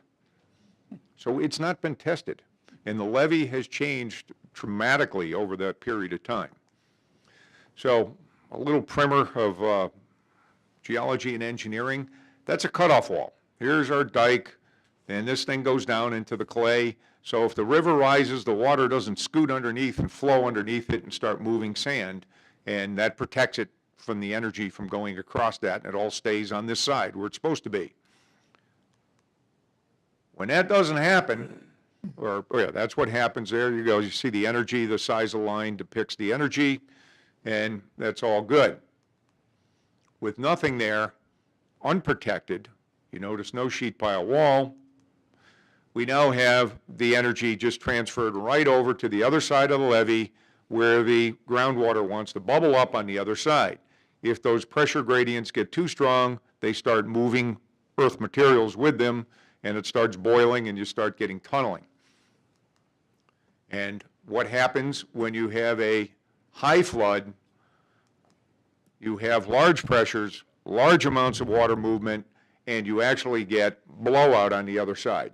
So it's not been tested, and the levee has changed dramatically over that period of time. So a little primer of geology and engineering, that's a cutoff wall. Here's our dike, and this thing goes down into the clay. So if the river rises, the water doesn't scoot underneath and flow underneath it and start moving sand, and that protects it from the energy from going across that, and it all stays on this side where it's supposed to be. When that doesn't happen, that's what happens there. You go, you see the energy, the size of the line depicts the energy, and that's all good. With nothing there, unprotected, you notice no sheet pile wall, we now have the energy just transferred right over to the other side of the levee where the groundwater wants to bubble up on the other side. If those pressure gradients get too strong, they start moving earth materials with them, and it starts boiling and you start getting tunneling. And what happens when you have a high flood, you have large pressures, large amounts of water movement, and you actually get blowout on the other side.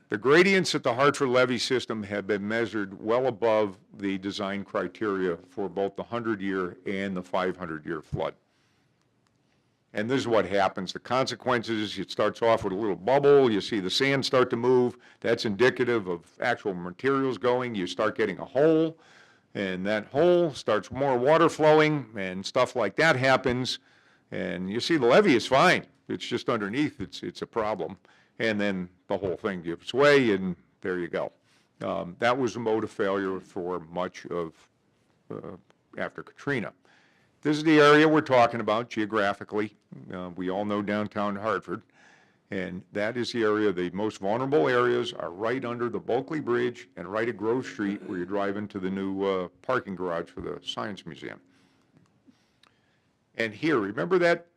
The gradients at the Hartford levee system have been measured well above the design criteria for both the 100-year and the 500-year flood. And this is what happens. The consequences, it starts off with a little bubble. You see the sand start to move. That's indicative of actual materials going. You start getting a hole, and that hole starts more water flowing, and stuff like that happens. And you see the levee is fine. It's just underneath, it's a problem. And then the whole thing gives way, and there you go. That was a mode of failure for much of after Katrina. This is the area we're talking about geographically. We all know downtown Hartford, and that is the area, the most vulnerable areas are right under the Bulkley Bridge and right at Grove Street where you drive into the new parking garage for the Science Museum. And here, remember that?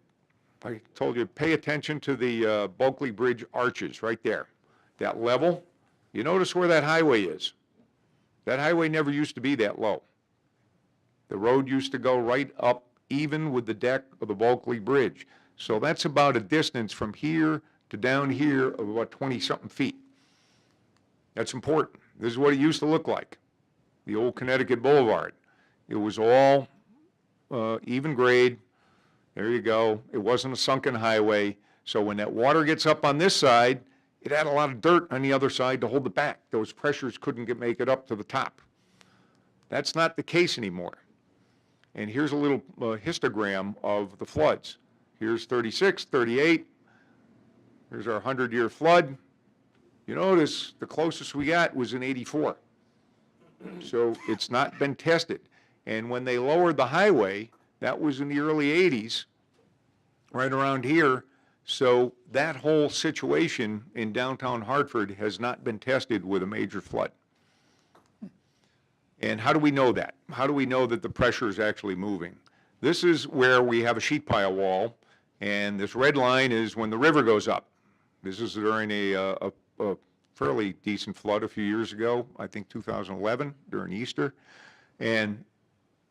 I told you, pay attention to the Bulkley Bridge arches right there. That level, you notice where that highway is. That highway never used to be that low. The road used to go right up even with the deck of the Bulkley Bridge. So that's about a distance from here to down here of about 20-something feet. That's important. This is what it used to look like, the old Connecticut Boulevard. It was all even grade. There you go. It wasn't a sunken highway. So when that water gets up on this side, it had a lot of dirt on the other side to hold it back. Those pressures couldn't make it up to the top. That's not the case anymore. And here's a little histogram of the floods. Here's 36, 38. Here's our 100-year flood. You notice the closest we got was in 84. So it's not been tested. And when they lowered the highway, that was in the early 80s, right around here. So that whole situation in downtown Hartford has not been tested with a major flood. And how do we know that? How do we know that the pressure is actually moving? This is where we have a sheet pile wall, and this red line is when the river goes up. This is during a fairly decent flood a few years ago, I think 2011, during Easter. And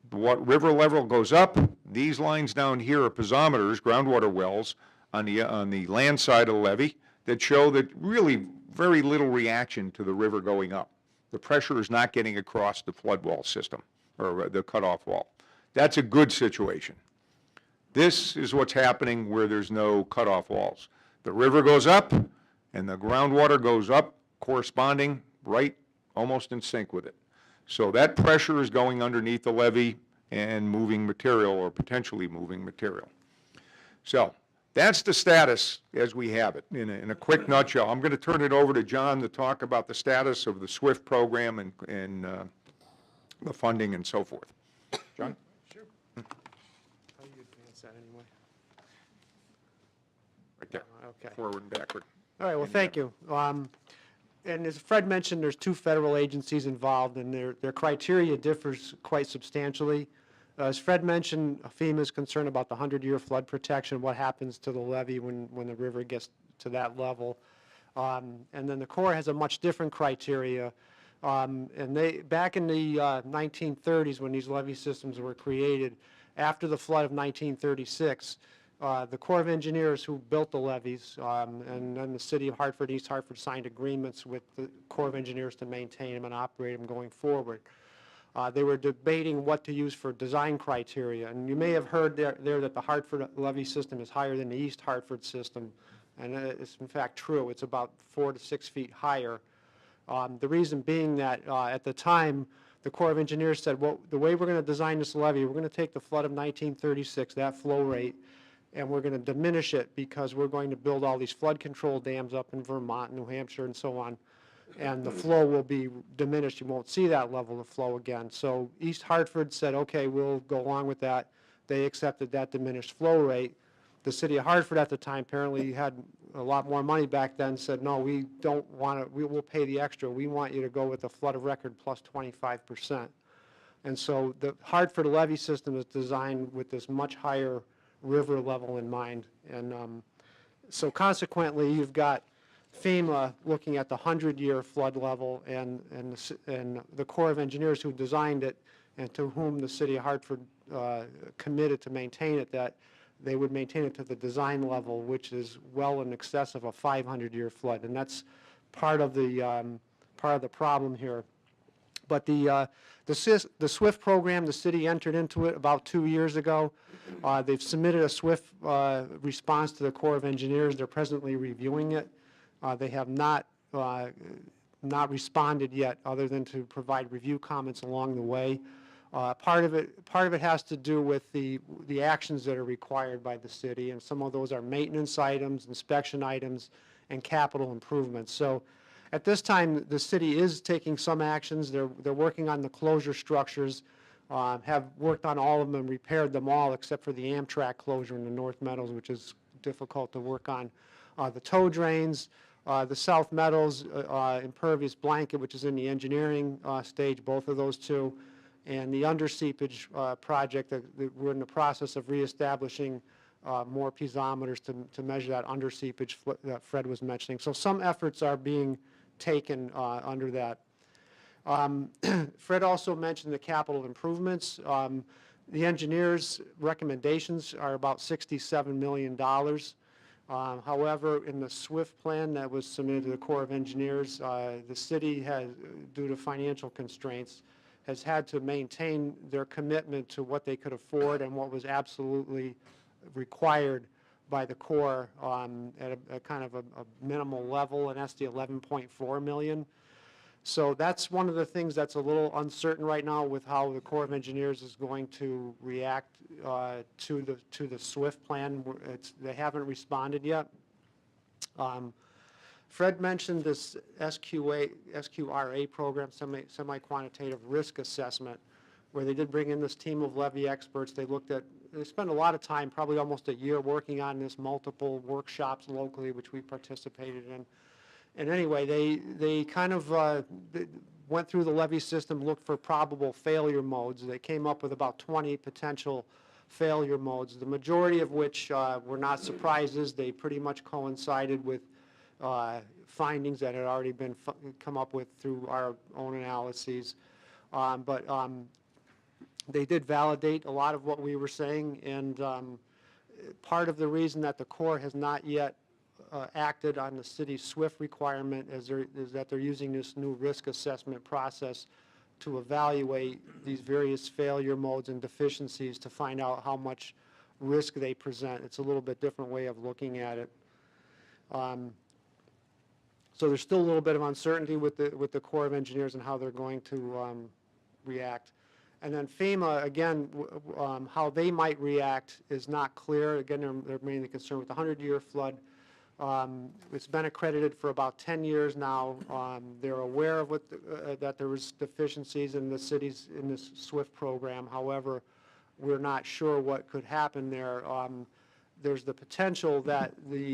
what river level goes up, these lines down here are piezometers, groundwater wells, on the land side of the levee that show that really very little reaction to the river going up. The pressure is not getting across the flood wall system, or the cutoff wall. That's a good situation. This is what's happening where there's no cutoff walls. The river goes up, and the groundwater goes up, corresponding, right, almost in sync with it. So that pressure is going underneath the levee and moving material, or potentially moving material. So that's the status as we have it in a quick nutshell. I'm going to turn it over to John to talk about the status of the SWIFT program and the funding and so forth. John? Sure. How do you advance that anyway? Right there. Okay. Forward and backward. All right, well, thank you. And as Fred mentioned, there's 2 federal agencies involved, and their criteria differs quite substantially. As Fred mentioned, FEMA is concerned about the 100-year flood protection, what happens to the levee when the river gets to that level. And then the Corps has a much different criteria. And back in the 1930s, when these levee systems were created, after the flood of 1936, the Corps of Engineers who built the levees, and then the City of Hartford, East Hartford signed agreements with the Corps of Engineers to maintain them and operate them going forward. They were debating what to use for design criteria, and you may have heard there that the Hartford levee system is higher than the East Hartford system, and it's in fact true. It's about 4 to 6 feet higher. The reason being that at the time, the Corps of Engineers said, well, the way we're going to design this levee, we're going to take the flood of 1936, that flow rate, and we're going to diminish it because we're going to build all these flood control dams up in Vermont, New Hampshire, and so on. And the flow will be diminished. You won't see that level of flow again. So East Hartford said, okay, we'll go along with that. They accepted that diminished flow rate. The City of Hartford at the time apparently had a lot more money back then, said, no, we don't want to, we will pay the extra. We want you to go with the flood of record plus 25%. And so the Hartford levee system is designed with this much higher river level in mind. And so consequently, you've got FEMA looking at the 100-year flood level, and the Corps of Engineers who designed it and to whom the City of Hartford committed to maintain it, that they would maintain it to the design level, which is well in excess of a 500-year flood. And that's part of the problem here. But the SWIFT program, the city entered into it about 2 years ago. They've submitted a SWIFT response to the Corps of Engineers. They're presently reviewing it. They have not responded yet, other than to provide review comments along the way. Part of it has to do with the actions that are required by the city, and some of those are maintenance items, inspection items, and capital improvements. So at this time, the city is taking some actions. They're working on the closure structures, have worked on all of them and repaired them all except for the Amtrak closure in the North Meadows, which is difficult to work on. The tow drains, the South Meadows impervious blanket, which is in the engineering stage, both of those two, and the underseepage project that we're in the process of reestablishing more piezometers to measure that underseepage that Fred was mentioning. So some efforts are being taken under that. Fred also mentioned the capital improvements. The engineers' recommendations are about $67 million. However, in the SWIFT plan that was submitted to the Corps of Engineers, the city has, due to financial constraints, has had to maintain their commitment to what they could afford and what was absolutely required by the Corps at a kind of a minimal level, and that's the 11.4 million. So that's one of the things that's a little uncertain right now with how the Corps of Engineers is going to react to the SWIFT plan. They haven't responded yet. Fred mentioned this SQRA program, semi-quantitative risk assessment, where they did bring in this team of levy experts. They spent a lot of time, probably almost a year, working on this, multiple workshops locally, which we participated in. And anyway, they kind of went through the levy system, looked for probable failure modes. They came up with about 20 potential failure modes, the majority of which were not surprises. They pretty much coincided with findings that had already been come up with through our own analyses. But they did validate a lot of what we were saying, and part of the reason that the Corps has not yet acted on the city's SWIFT requirement is that they're using this new risk assessment process to evaluate these various failure modes and deficiencies to find out how much risk they present. It's a little bit different way of looking at it. So there's still a little bit of uncertainty with the Corps of Engineers and how they're going to react. And then FEMA, again, how they might react is not clear. Again, they're mainly concerned with the 100-year flood. It's been accredited for about 10 years now. They're aware of that there was deficiencies in the cities in this SWIFT program. However, we're not sure what could happen there. There's the potential that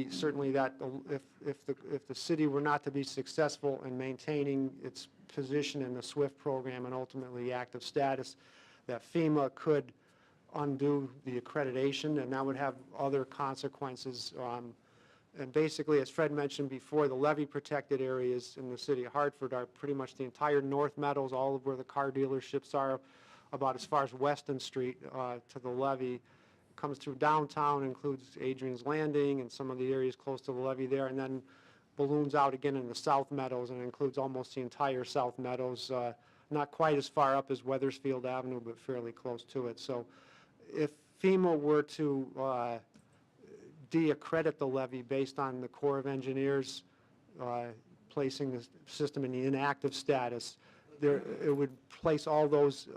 certainly that if the city were not to be successful in maintaining its position in the SWIFT program and ultimately active status, that FEMA could undo the accreditation, and that would have other consequences. And basically, as Fred mentioned before, the levee protected areas in the city of Hartford are pretty much the entire North Meadows, all of where the car dealerships are, about as far as Weston Street to the levee. Comes through downtown, includes Adrian's Landing and some of the areas close to the levee there, and then balloons out again in the South Meadows, and includes almost the entire South Meadows, not quite as far up as Weathersfield Avenue, but fairly close to it. So if FEMA were to de-accredit the levee based on the Corps of Engineers placing the system in the inactive status, it would place all those,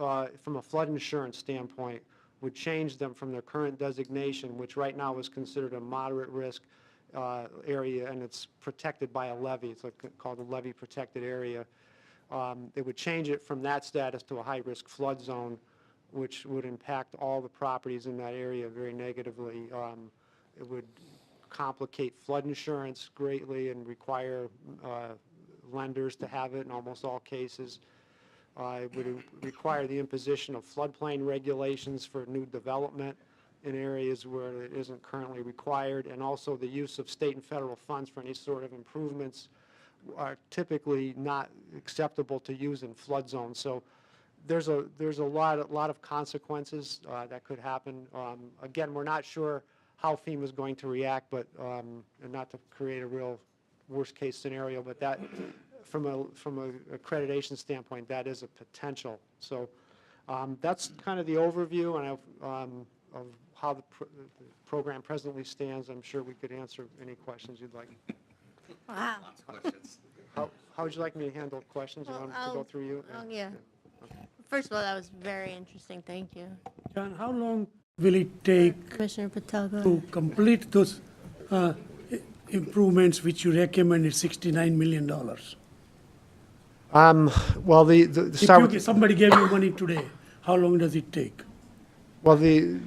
from a flood insurance standpoint, would change them from their current designation, which right now is considered a moderate risk area, and it's protected by a levee. It's called a levee protected area. It would change it from that status to a high-risk flood zone, which would impact all the properties in that area very negatively. It would complicate flood insurance greatly and require lenders to have it in almost all cases. It would require the imposition of floodplain regulations for new development in areas where it isn't currently required, and also the use of state and federal funds for any sort of improvements are typically not acceptable to use in flood zones. So there's a lot of consequences that could happen. Again, we're not sure how FEMA is going to react, but and not to create a real worst case scenario, but that from a accreditation standpoint, that is a potential. So that's kind of the overview and of how the program presently stands. I'm sure we could answer any questions you'd like. Wow. How would you like me to handle questions? You Well, want to go through you? Yeah. First of all, that was very interesting. Thank you. John, how long will it take Commissioner Patel, go ahead. to complete those improvements which you recommended, $69 million? Well, If somebody gave you money today, how long does it take? Well, the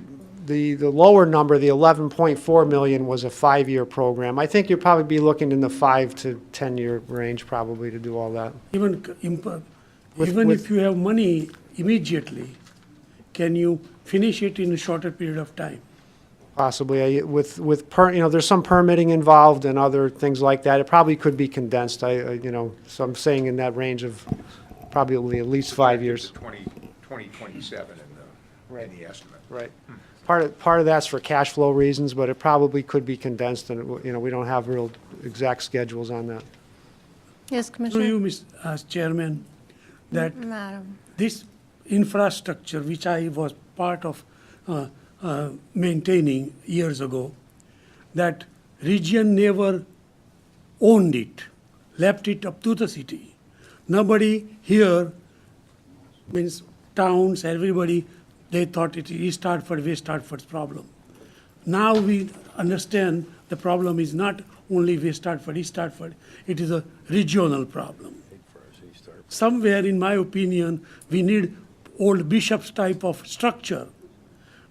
lower number, the 11.4 million, was a 5-year program. I think you'd probably be looking in the 5 to 10-year range probably to do all that. Even if you have money immediately, can you finish it in a shorter period of time? Possibly, there's some permitting involved and other things like that. It probably could be condensed. So I'm saying in that range of probably at least 5 years. 2027 in the estimate. Right. Part of that's for cash flow reasons, but it probably could be condensed, and, you know, we don't have real exact schedules on that. Yes, Through Commissioner? you, Chairman, that Madam. this infrastructure, which I was part of maintaining years ago, that region never owned it, left it up to the city. Nobody here, means towns, everybody, they thought it East Hartford, West Hartford's problem. Now we understand the problem is not only West Hartford, East Hartford, it is a regional problem. Somewhere, in my opinion, we need old bishops type of structure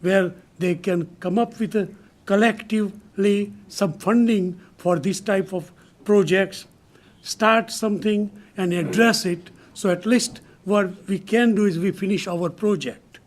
where they can come up with a collectively some funding for this type of projects, start something and address it, so at least what we can do is we finish our project.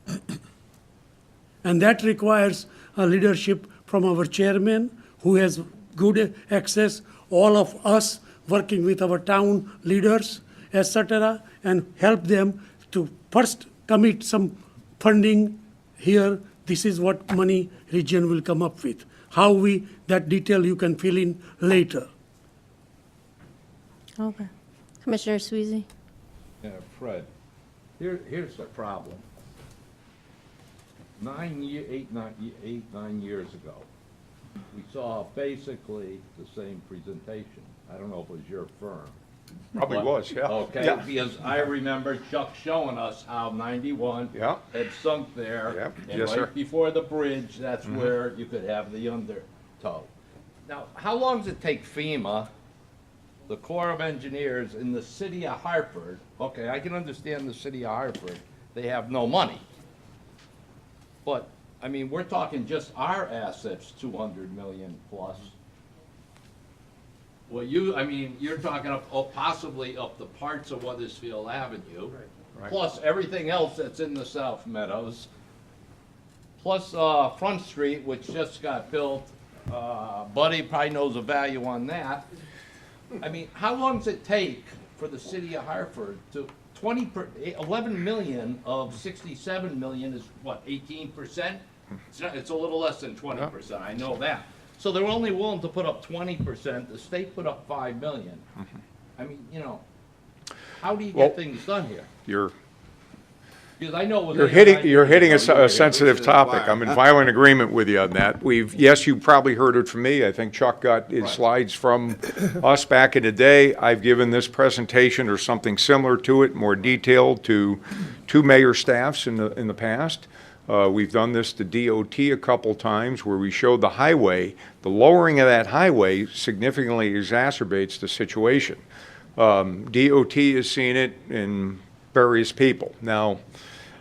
And that requires a leadership from our chairman, who has good access, all of us working with our town leaders, etc., and help them to first commit some funding here. This is what money region will come up with. How we, that detail you can fill in later. Okay. Commissioner Sweezy? Yeah, Fred, here's the problem. 9 years ago, we saw basically the same presentation. I don't know if it was your firm. Probably was, yeah. Okay, Yeah. because I remember Chuck showing us how 91 Yeah. had sunk there. Yeah, And yes, sir. right before the bridge, that's where you could have the undertow. Now, how long does it take FEMA, the Corps of Engineers in the city of Hartford, okay, I can understand the city of Hartford, they have no money. But, I mean, we're talking just our assets, 200 million plus. Well, I mean, you're talking up possibly up the parts of Weathersfield Avenue, plus everything else that's in the South Meadows, plus Front Street, which just got built. Buddy probably knows the value on that. I mean, how long does it take for the city of Hartford to 11 million of 67 million is what, 18%? It's a little less than 20%, I know that. So they're only willing to put up 20%, the state put up 5 million. I mean, you know, how do you Well, get things done here? You're Because I know. You're hitting a sensitive topic. I'm in violent agreement with you on that. Yes, you probably heard it from me. I think Chuck got his slides from us back in the day. I've given this presentation or something similar to it, more detailed, to two mayor staffs in the past. We've done this to DOT a couple times where we showed the highway. The lowering of that highway significantly exacerbates the situation. DOT has seen it in various people. Now,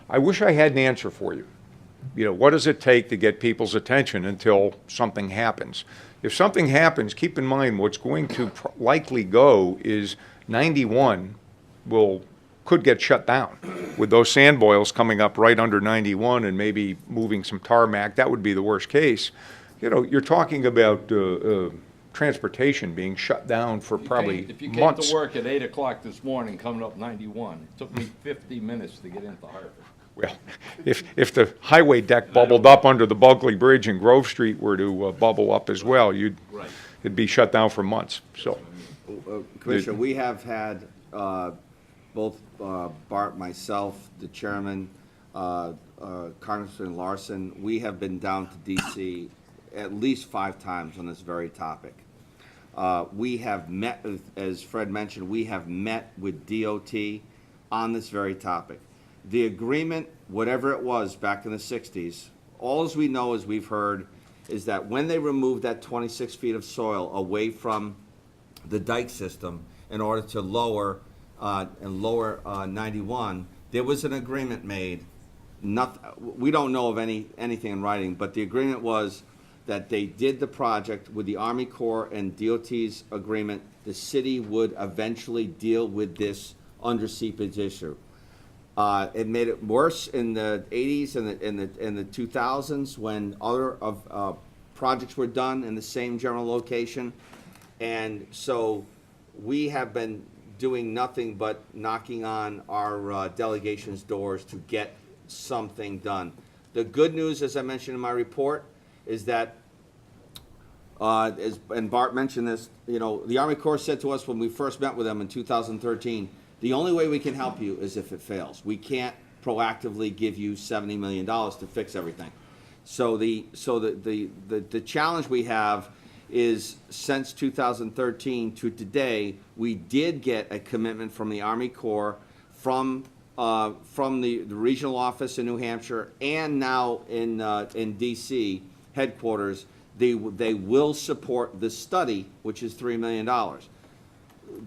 I wish I had an answer for you. You know, what does it take to get people's attention until something happens? If something happens, keep in mind what's going to likely go is 91 could get shut down with those sand boils coming up right under 91 and maybe moving some tarmac. That would be the worst case. You know, you're talking about transportation being shut down for probably months. If you came to work at 8 o'clock this morning coming up 91, it took me 50 minutes to get into Hartford. Well, if the highway deck bubbled up under the Bulkley Bridge and Grove Street were to bubble up as well, it'd be shut down for months, so. Commissioner, we have had both Bart, myself, the chairman, Congressman Larson, we have been down to DC at least 5 times on this very topic. We have met, as Fred mentioned, we have met with DOT on this very topic. The agreement, whatever it was back in the 60s, all as we know, as we've heard, is that when they removed that 26 feet of soil away from the dike system in order to lower 91, there was an agreement made. We don't know of anything in writing, but the agreement was that they did the project with the Army Corps and DOT's agreement. The city would eventually deal with this under seepage issue. It made it worse in the 80s and in the 2000s when other projects were done in the same general location. And so we have been doing nothing but knocking on our delegation's doors to get something done. The good news, as I mentioned in my report, is that, and Bart mentioned this, you know, the Army Corps said to us when we first met with them in 2013, the only way we can help you is if it fails. We can't proactively give you $70 million to fix everything. So the challenge we have is since 2013 to today, we did get a commitment from the Army Corps, from the regional office in New Hampshire, and now in DC headquarters. They will support the study, which is $3 million.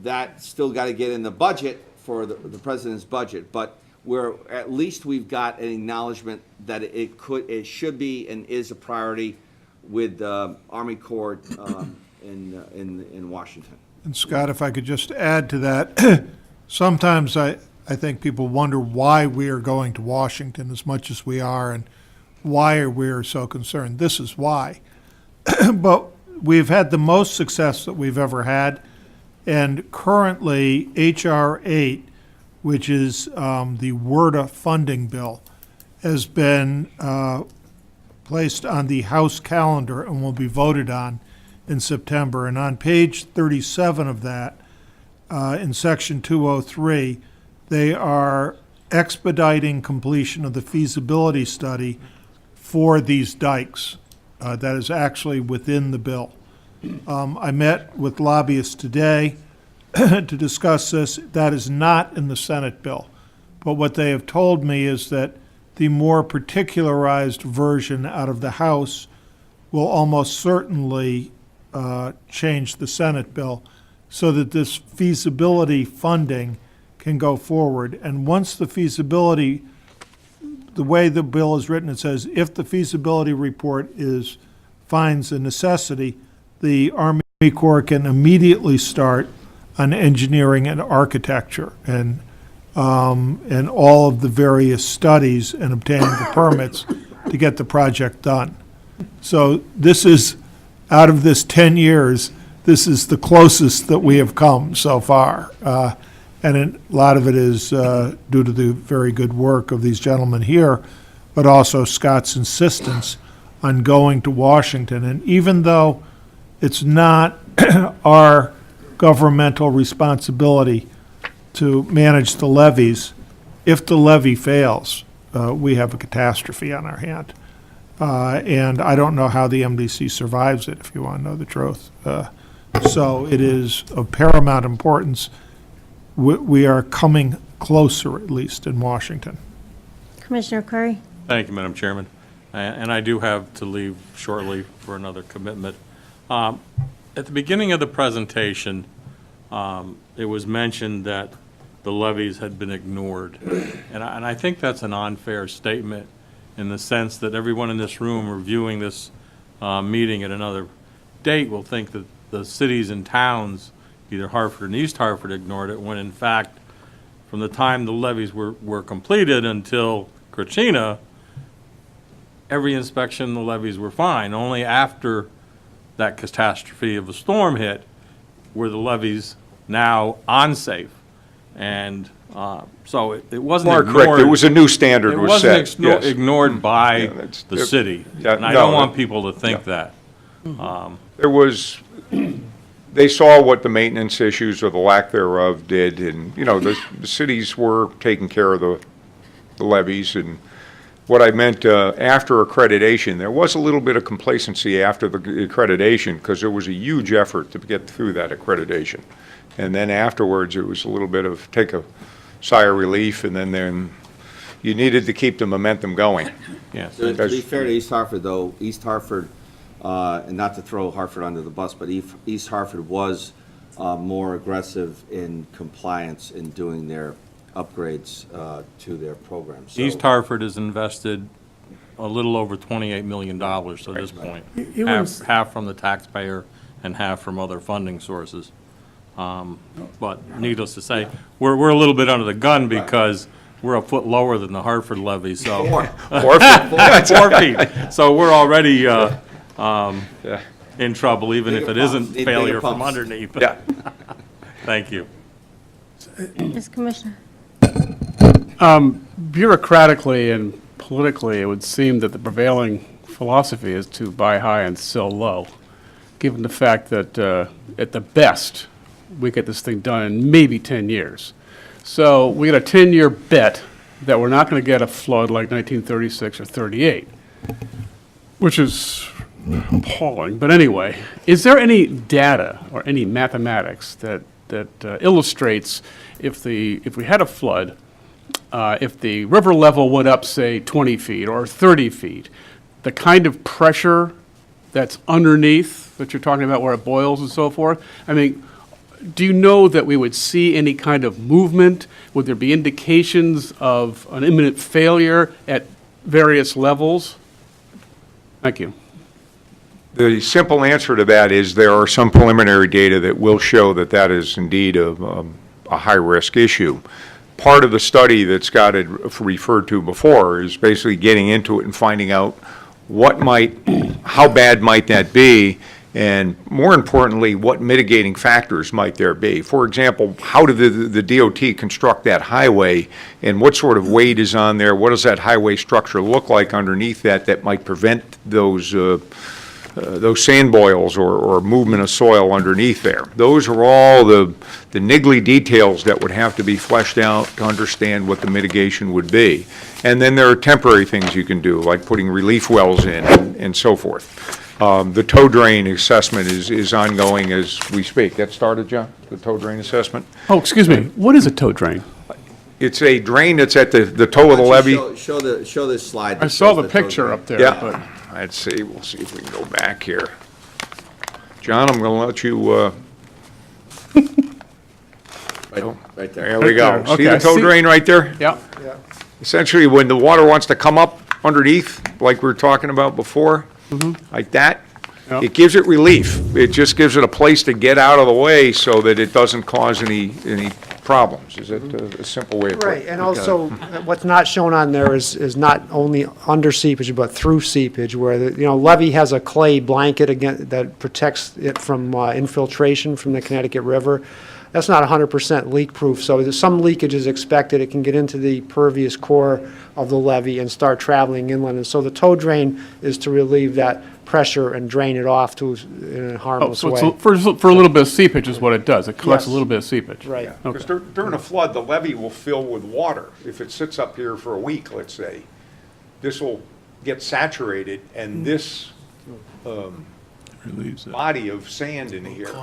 That still got to get in the budget for the president's budget, but at least we've got an acknowledgement that it should be and is a priority with Army Corps in Washington. And Scott, if I could just add to that, sometimes I think people wonder why we are going to Washington as much as we are and why we are so concerned. This is why. But we've had the most success that we've ever had, and currently H.R. 8, which is the WRDA funding bill, has been placed on the House calendar and will be voted on in September. And on page 37 of that, in section 203, they are expediting completion of the feasibility study for these dikes. That is actually within the bill. I met with lobbyists today to discuss this. That is not in the Senate bill. But what they have told me is that the more particularized version out of the House will almost certainly change the Senate bill so that this feasibility funding can go forward. And once the feasibility, the way the bill is written, it says if the feasibility report finds a necessity, the Army Corps can immediately start on engineering and architecture and all of the various studies and obtaining the permits to get the project done. So this is, out of this 10 years, this is the closest that we have come so far. And a lot of it is due to the very good work of these gentlemen here, but also Scott's insistence on going to Washington. And even though it's not our governmental responsibility to manage the levees, if the levee fails, we have a catastrophe on our hand. And I don't know how the MDC survives it, if you want to know the truth. So it is of paramount importance. We are coming closer, at least, in Washington. Commissioner Curry? Thank you, Madam Chairman. And I do have to leave shortly for another commitment. At the beginning of the presentation, it was mentioned that the levies had been ignored. And I think that's an unfair statement in the sense that everyone in this room reviewing this meeting at another date will think that the cities and towns, either Hartford and East Hartford, ignored it, when in fact, from the time the levees were completed until Krachina, every inspection, the levees were fine. Only after that catastrophe of a storm hit were the levees now unsafe. And so it wasn't Mark, ignored. correct, there was a new standard was set. It wasn't ignored by Yeah, that's- the city. Yeah, And I no, don't want people to think that. There was, they saw what the maintenance issues or the lack thereof did, and, you know, the cities were taking care of the levees. And what I meant, after accreditation, there was a little bit of complacency after the accreditation, because there was a huge effort to get through that accreditation. And then afterwards, it was a little bit of take a sigh of relief, and then you needed to keep the momentum going. Yes. To be fair to East Hartford, though, East Hartford, and not to throw Hartford under the bus, but East Hartford was more aggressive in compliance in doing their upgrades to their program. So East Hartford has invested a little over $28 million to this point, Even half from the taxpayer and half from other funding sources. But needless to say, we're a little bit under the gun because we're a foot lower than the Hartford levy, so. 4 feet. 4 feet. So we're already in trouble, even if it isn't Bigger failure pumps. from underneath. Yeah. Thank you. Yes, Commissioner. Bureaucratically and politically, it would seem that the prevailing philosophy is to buy high and sell low, given the fact that at the best, we get this thing done in maybe 10 years. So we got a 10-year bet that we're not going to get a flood like 1936 or 38, which is appalling. But anyway, is there any data or any mathematics that illustrates if we had a flood, if the river level went up, say, 20 feet or 30 feet, the kind of pressure that's underneath that you're talking about where it boils and so forth? I mean, do you know that we would see any kind of movement? Would there be indications of an imminent failure at various levels? Thank you. The simple answer to that is there are some preliminary data that will show that that is indeed a high-risk issue. Part of the study that Scott had referred to before is basically getting into it and finding out how bad might that be, and more importantly, what mitigating factors might there be. For example, how did the DOT construct that highway, and what sort of weight is on there? What does that highway structure look like underneath that might prevent those sand boils or movement of soil underneath there? Those are all the niggly details that would have to be fleshed out to understand what the mitigation would be. And then there are temporary things you can do, like putting relief wells in and so forth. The tow drain assessment is ongoing as we speak. That started, John, the tow drain assessment? Oh, excuse me, what is a tow drain? It's a drain that's at the toe of the levee. Show this slide. I saw the picture up there, but... Yeah, let's see, we'll see if we can go back here. John, I'm going to let you, Right there. there we go. Right there. See the Okay, tow see- drain right there? Yeah, Essentially, when the water wants to come up underneath, like we were talking about before, like that, Yep. it gives it relief. It just gives it a place to get out of the way so that it doesn't cause any problems. Is that a simple way of putting it? Right, and also, what's not shown on there is not only under seepage, but through seepage, where the, levee has a clay blanket that protects it from infiltration from the Connecticut River. That's not 100% leak-proof, so there's some leakage is expected. It can get into the pervious core of the levee and start traveling inland. And so the tow drain is to relieve that pressure and drain it off in a oh, harmless so way. it's, for a little bit of seepage is what it does, it collects a Yes. little bit of seepage. Right. Because during a flood, the levee will fill with water. If it sits up here for a week, let's say, this will get saturated, and this body of sand in here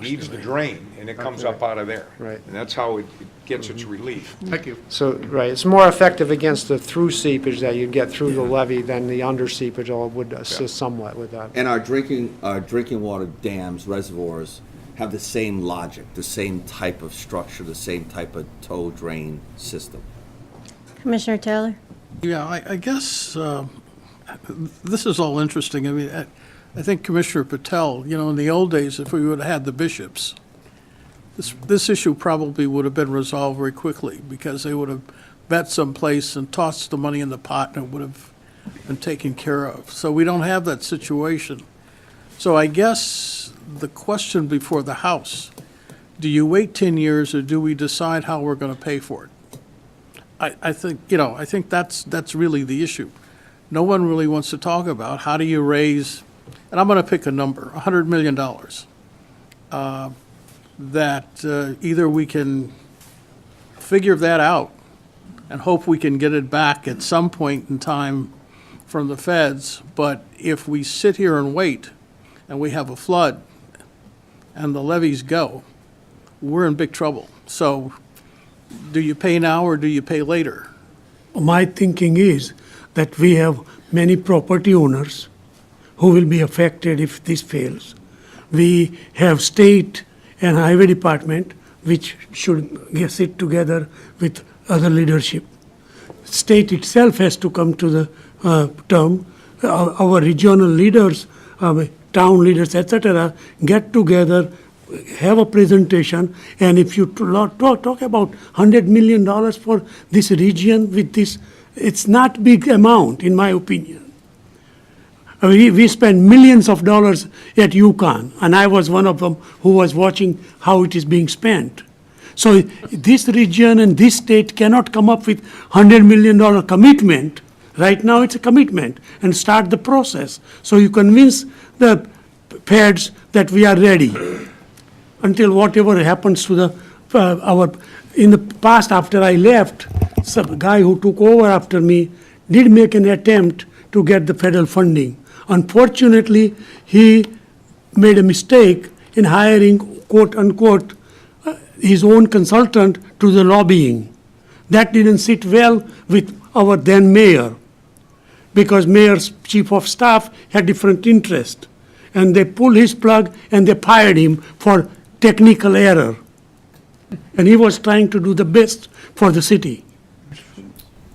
needs to drain, and it comes up out of there. Right. And that's how it gets its relief. Thank you. So, right, it's more effective against the through seepage that you get through the levee than the under seepage, although it would assist somewhat with that. And our drinking water dams, reservoirs, have the same logic, the same type of structure, the same type of tow drain system. Commissioner Taylor? Yeah, I guess this is all interesting. I mean, I think Commissioner Patel, in the old days, if we would have had the bishops, this issue probably would have been resolved very quickly, because they would have bet someplace and tossed the money in the pot, and it would have been taken care of. So we don't have that situation. So I guess the question before the House, do you wait 10 years, or do we decide how we're going to pay for it? I think, I think that's really the issue. No one really wants to talk about how do you raise, and I'm going to pick a number, $100 million, that either we can figure that out and hope we can get it back at some point in time from the feds, but if we sit here and wait and we have a flood and the levees go, we're in big trouble. So do you pay now or do you pay later? My thinking is that we have many property owners who will be affected if this fails. We have state and highway department which should sit together with other leadership. State itself has to come to the term. Our regional leaders, town leaders, etc., get together, have a presentation, and if you talk about $100 million for this region with this, it's not big amount, in my opinion. We spend millions of dollars at Yukon, and I was one of them who was watching how it is being spent. So this region and this state cannot come up with $100 million commitment. Right now, it's a commitment, and start the process. So you convince the feds that we are ready until whatever happens to in the past, after I left, some guy who took over after me did make an attempt to get the federal funding. Unfortunately, he made a mistake in hiring, quote unquote, his own consultant to the lobbying. That didn't sit well with our then mayor, because mayor's chief of staff had different interest. And they pulled his plug and they fired him for technical error. And he was trying to do the best for the city.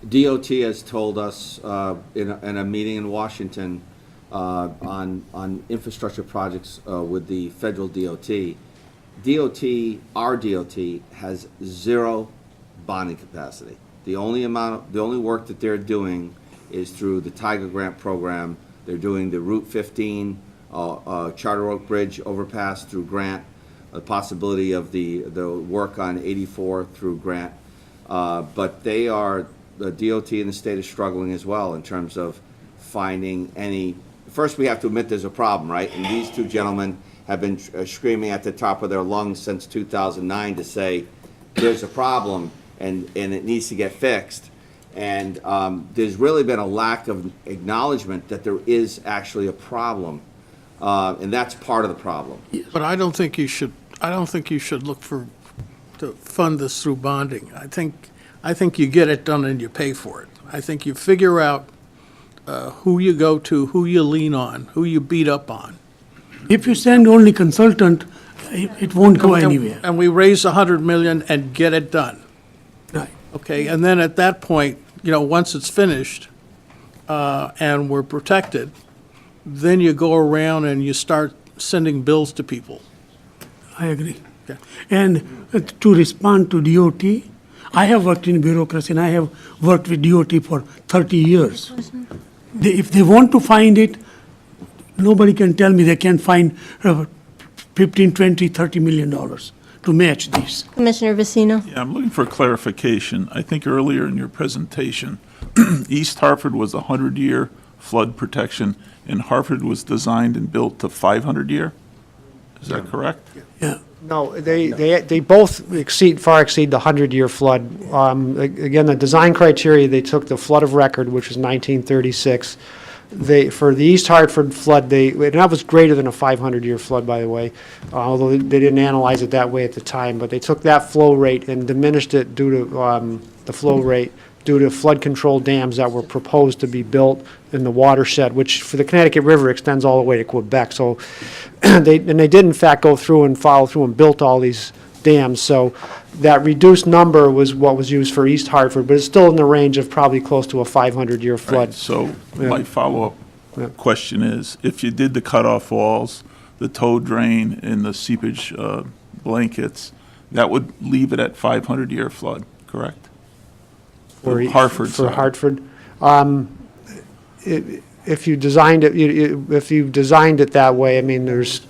DOT has told us in a meeting in Washington on infrastructure projects with the federal DOT. Our DOT has zero bonding capacity. The only work that they're doing is through the Tiger Grant program. They're doing the Route 15 Charter Oak Bridge overpass through grant, the possibility of the work on 84 through grant. But the DOT in the state is struggling as well in terms of finding any. First, we have to admit there's a problem, right? And these two gentlemen have been screaming at the top of their lungs since 2009 to say there's a problem and it needs to get fixed. And there's really been a lack of acknowledgement that there is actually a problem, and that's part of the problem. But I don't think you should look to fund this through bonding. I think you get it done and you pay for it. I think you figure out who you go to, who you lean on, who you beat up on. If you send only consultant, it won't go anywhere. And we raise 100 million and get it done. Right. Okay, and then at that point, once it's finished and we're protected, then you go around and you start sending bills to people. I agree. Okay. And to respond to DOT, I have worked in bureaucracy and I have worked with DOT for 30 years. If they want to find it, nobody can tell me they can't find $15, $20, $30 million to match this. Commissioner Vecino? Yeah, I'm looking for clarification. I think earlier in your presentation, East Hartford was a 100-year flood protection, and Hartford was designed and built to 500-year? Is that correct? Yeah. No, they both far exceed the 100-year flood. Again, the design criteria, they took the flood of record, which was 1936. For the East Hartford flood, and that was greater than a 500-year flood, by the way, although they didn't analyze it that way at the time, but they took that flow rate and diminished it due to the flow rate due to flood control dams that were proposed to be built in the watershed, which for the Connecticut River extends all the way to Quebec. So they did in fact go through and follow through and built all these dams. So that reduced number was what was used for East Hartford, but it's still in the range of probably close to a 500-year flood. Right, so Yeah. my follow-up question is, if you did the cutoff walls, the tow drain, and the seepage blankets, that would leave it at 500-year flood, correct? For Hartford. For sorry. Hartford. If you designed it that way, I mean, there's,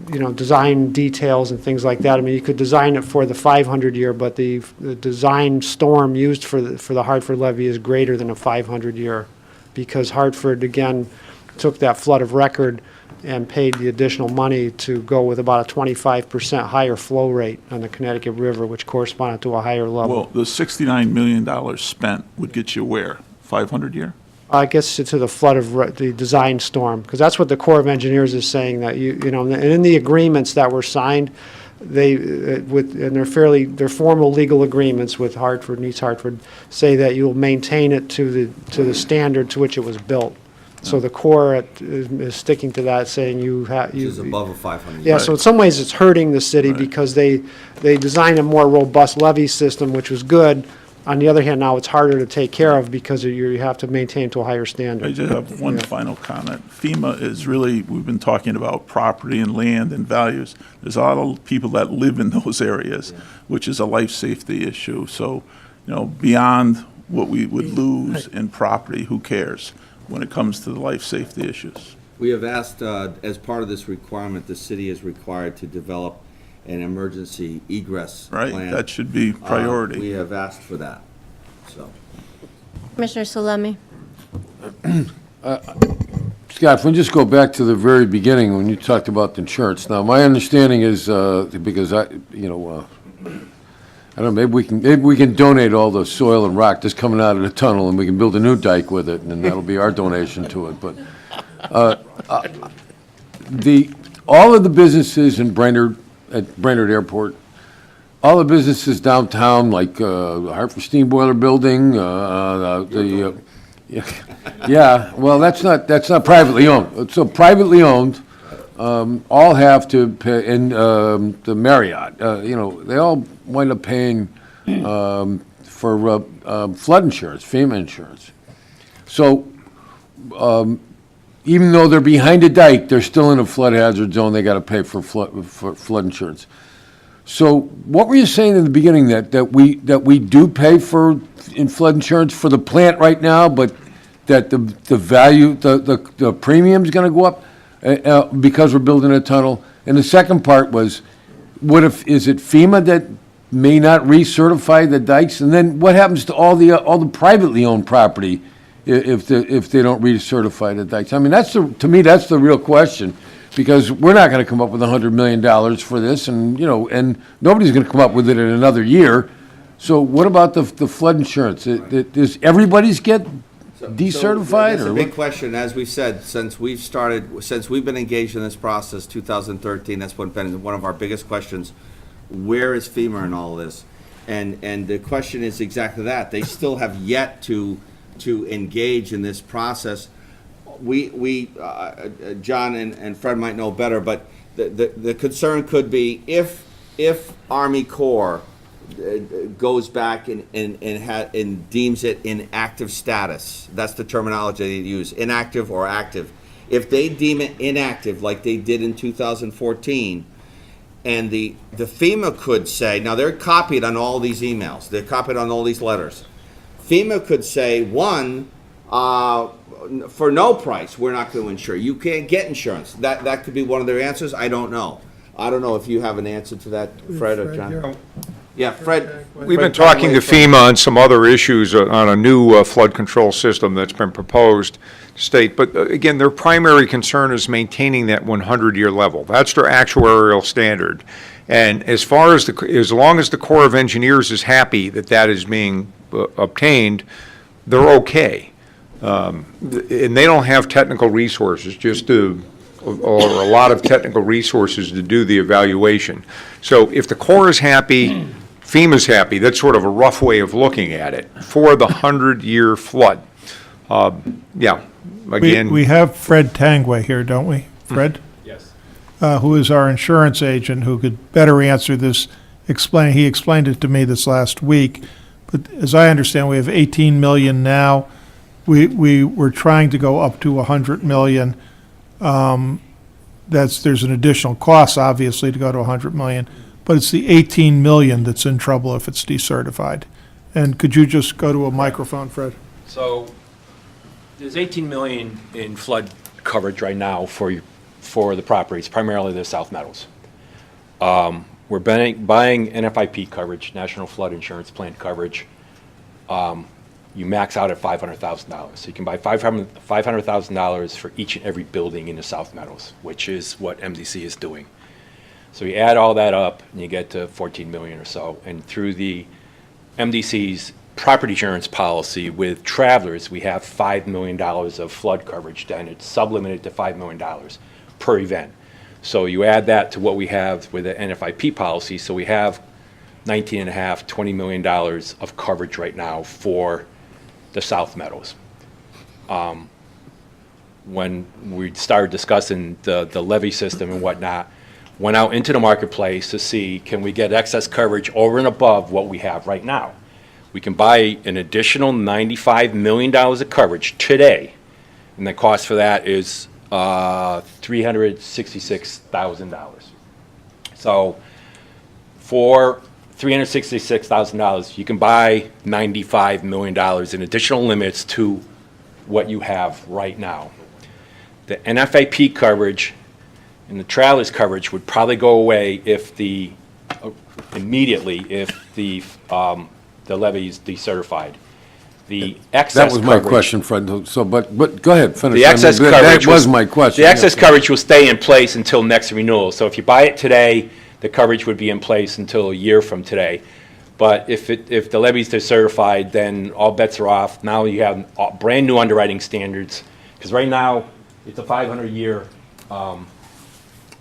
design details and things like that. I mean, you could design it for the 500-year, but the design storm used for the Hartford levee is greater than a 500-year, because Hartford, again, took that flood of record and paid the additional money to go with about a 25% higher flow rate on the Connecticut River, which corresponded to a higher level. Well, the $69 million spent would get you where? 500-year? I guess to the flood of the design storm, because that's what the Corps of Engineers is saying, that and in the agreements that were signed, they're formal legal agreements with Hartford and East Hartford, say that you'll maintain it to the standard to which it was built. So the Corps is sticking to that, saying Which is above a 500. Yeah, so in some ways it's hurting the city because they designed a more robust levee system, which was good. On the other hand, now it's harder to take care of because you have to maintain to a higher standard. I just have one final comment. FEMA is really, we've been talking about property and land and values. There's a lot of people that live in those areas, which is a life safety issue. So, beyond what we would lose in property, who cares when it comes to the life safety issues? We have asked, as part of this requirement, the city is required to develop an emergency egress Right, plan. that should be priority. We have asked for that, so. Commissioner Salemi? Scott, if we just go back to the very beginning when you talked about the insurance. Now, my understanding is, because I don't know, maybe we can donate all the soil and rock that's coming out of the tunnel, and we can build a new dike with it, and then that'll be our donation to it. But all of the businesses in Brainerd, at Brainerd Airport, all the businesses downtown, like Hartford Steam Boiler Building, yeah, well, that's not privately owned. So privately owned, all have to pay, and the Marriott, they all wind up paying for flood insurance, FEMA insurance. So even though they're behind a dike, they're still in a flood hazard zone. They got to pay for flood insurance. So what were you saying in the beginning, that we do pay for in flood insurance for the plant right now, but that the value, the premium's going to go up because we're building a tunnel? And the second part was, is it FEMA that may not recertify the dikes? And then what happens to all the privately owned property if they don't recertify the dikes? I mean, to me, that's the real question. Because we're not going to come up with $100 million for this, and nobody's going to come up with it in another year. So what about the flood insurance? Does everybody's get decertified? That's a big question. As we've said, since we've been engaged in this process, 2013, that's been one of our biggest questions. Where is FEMA in all of this? And the question is exactly that. They still have yet to engage in this process. John and Fred might know better, but the concern could be if Army Corps goes back and deems it inactive status. That's the terminology they use, inactive or active. If they deem it inactive, like they did in 2014, and the FEMA could say, now they're copied on all these emails, they're copied on all these letters. FEMA could say, one, for no price, we're not going to insure. You can't get insurance. That could be one of their answers. I don't know. I don't know if you have an answer to that, Fred or John. Yeah, Fred. We've been talking to FEMA on some other issues on a new flood control system that's been proposed state. But again, their primary concern is maintaining that 100-year level. That's their actuarial standard. And as long as the Corps of Engineers is happy that is being obtained, they're okay. And they don't have technical resources, or a lot of technical resources to do the evaluation. So if the Corps is happy, FEMA's happy. That's sort of a rough way of looking at it for the 100-year flood. Yeah, again. We have Fred Tangway here, don't we? Fred? Yes. Who is our insurance agent, who could better answer this. He explained it to me this last week. But as I understand, we have 18 million now. We were trying to go up to 100 million. There's an additional cost, obviously, to go to 100 million, but it's the 18 million that's in trouble if it's decertified. And could you just go to a microphone, Fred? So there's 18 million in flood coverage right now for the properties, primarily the South Meadows. We're buying NFIP coverage, National Flood Insurance Plan coverage. You max out at $500,000. So you can buy $500,000 for each and every building in the South Meadows, which is what MDC is doing. So you add all that up and you get to 14 million or so. And through the MDC's property insurance policy with Travelers, we have $5 million of flood coverage, and it's sublimited to $5 million per event. So you add that to what we have with the NFIP policy. So we have $19.5, $20 million of coverage right now for the South Meadows. When we started discussing the levy system and whatnot, went out into the marketplace to see, can we get excess coverage over and above what we have right now? We can buy an additional $95 million of coverage today, and the cost for that is $366,000. So for $366,000, you can buy $95 million in additional limits to what you have right now. The NFIP coverage And the trailers coverage would probably go away immediately if the levy is decertified. The excess That was my coverage- question, Fred, so, but go ahead, finish. The I mean, excess that- coverage. That was my question. The excess yes. coverage will stay in place until next renewal. So if you buy it today, the coverage would be in place until a year from today. But if the levy's decertified, then all bets are off. Now you have brand-new underwriting standards, because right now, it's a 500-year,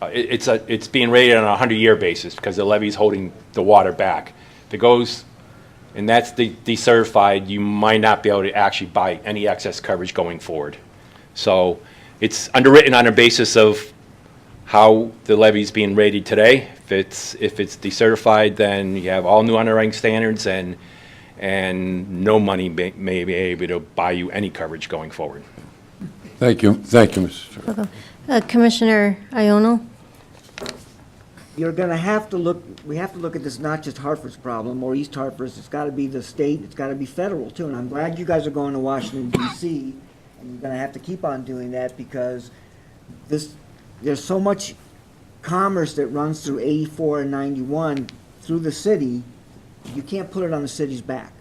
it's being rated on a 100-year basis, because the levy's holding the water back. If it goes, and that's decertified, you might not be able to actually buy any excess coverage going forward. So it's underwritten on a basis of how the levy's being rated today. If it's decertified, then you have all new underwriting standards, and no money may be able to buy you any coverage going forward. Thank you, Mr. Chair. Commissioner Iono? You're gonna have to look, we have to look at this not just Hartford's problem or East Hartford's, it's gotta be the state, it's gotta be federal too. And I'm glad you guys are going to Washington DC, and you're gonna have to keep on doing that because there's so much commerce that runs through 84 and 91 through the city, you can't put it on the city's back.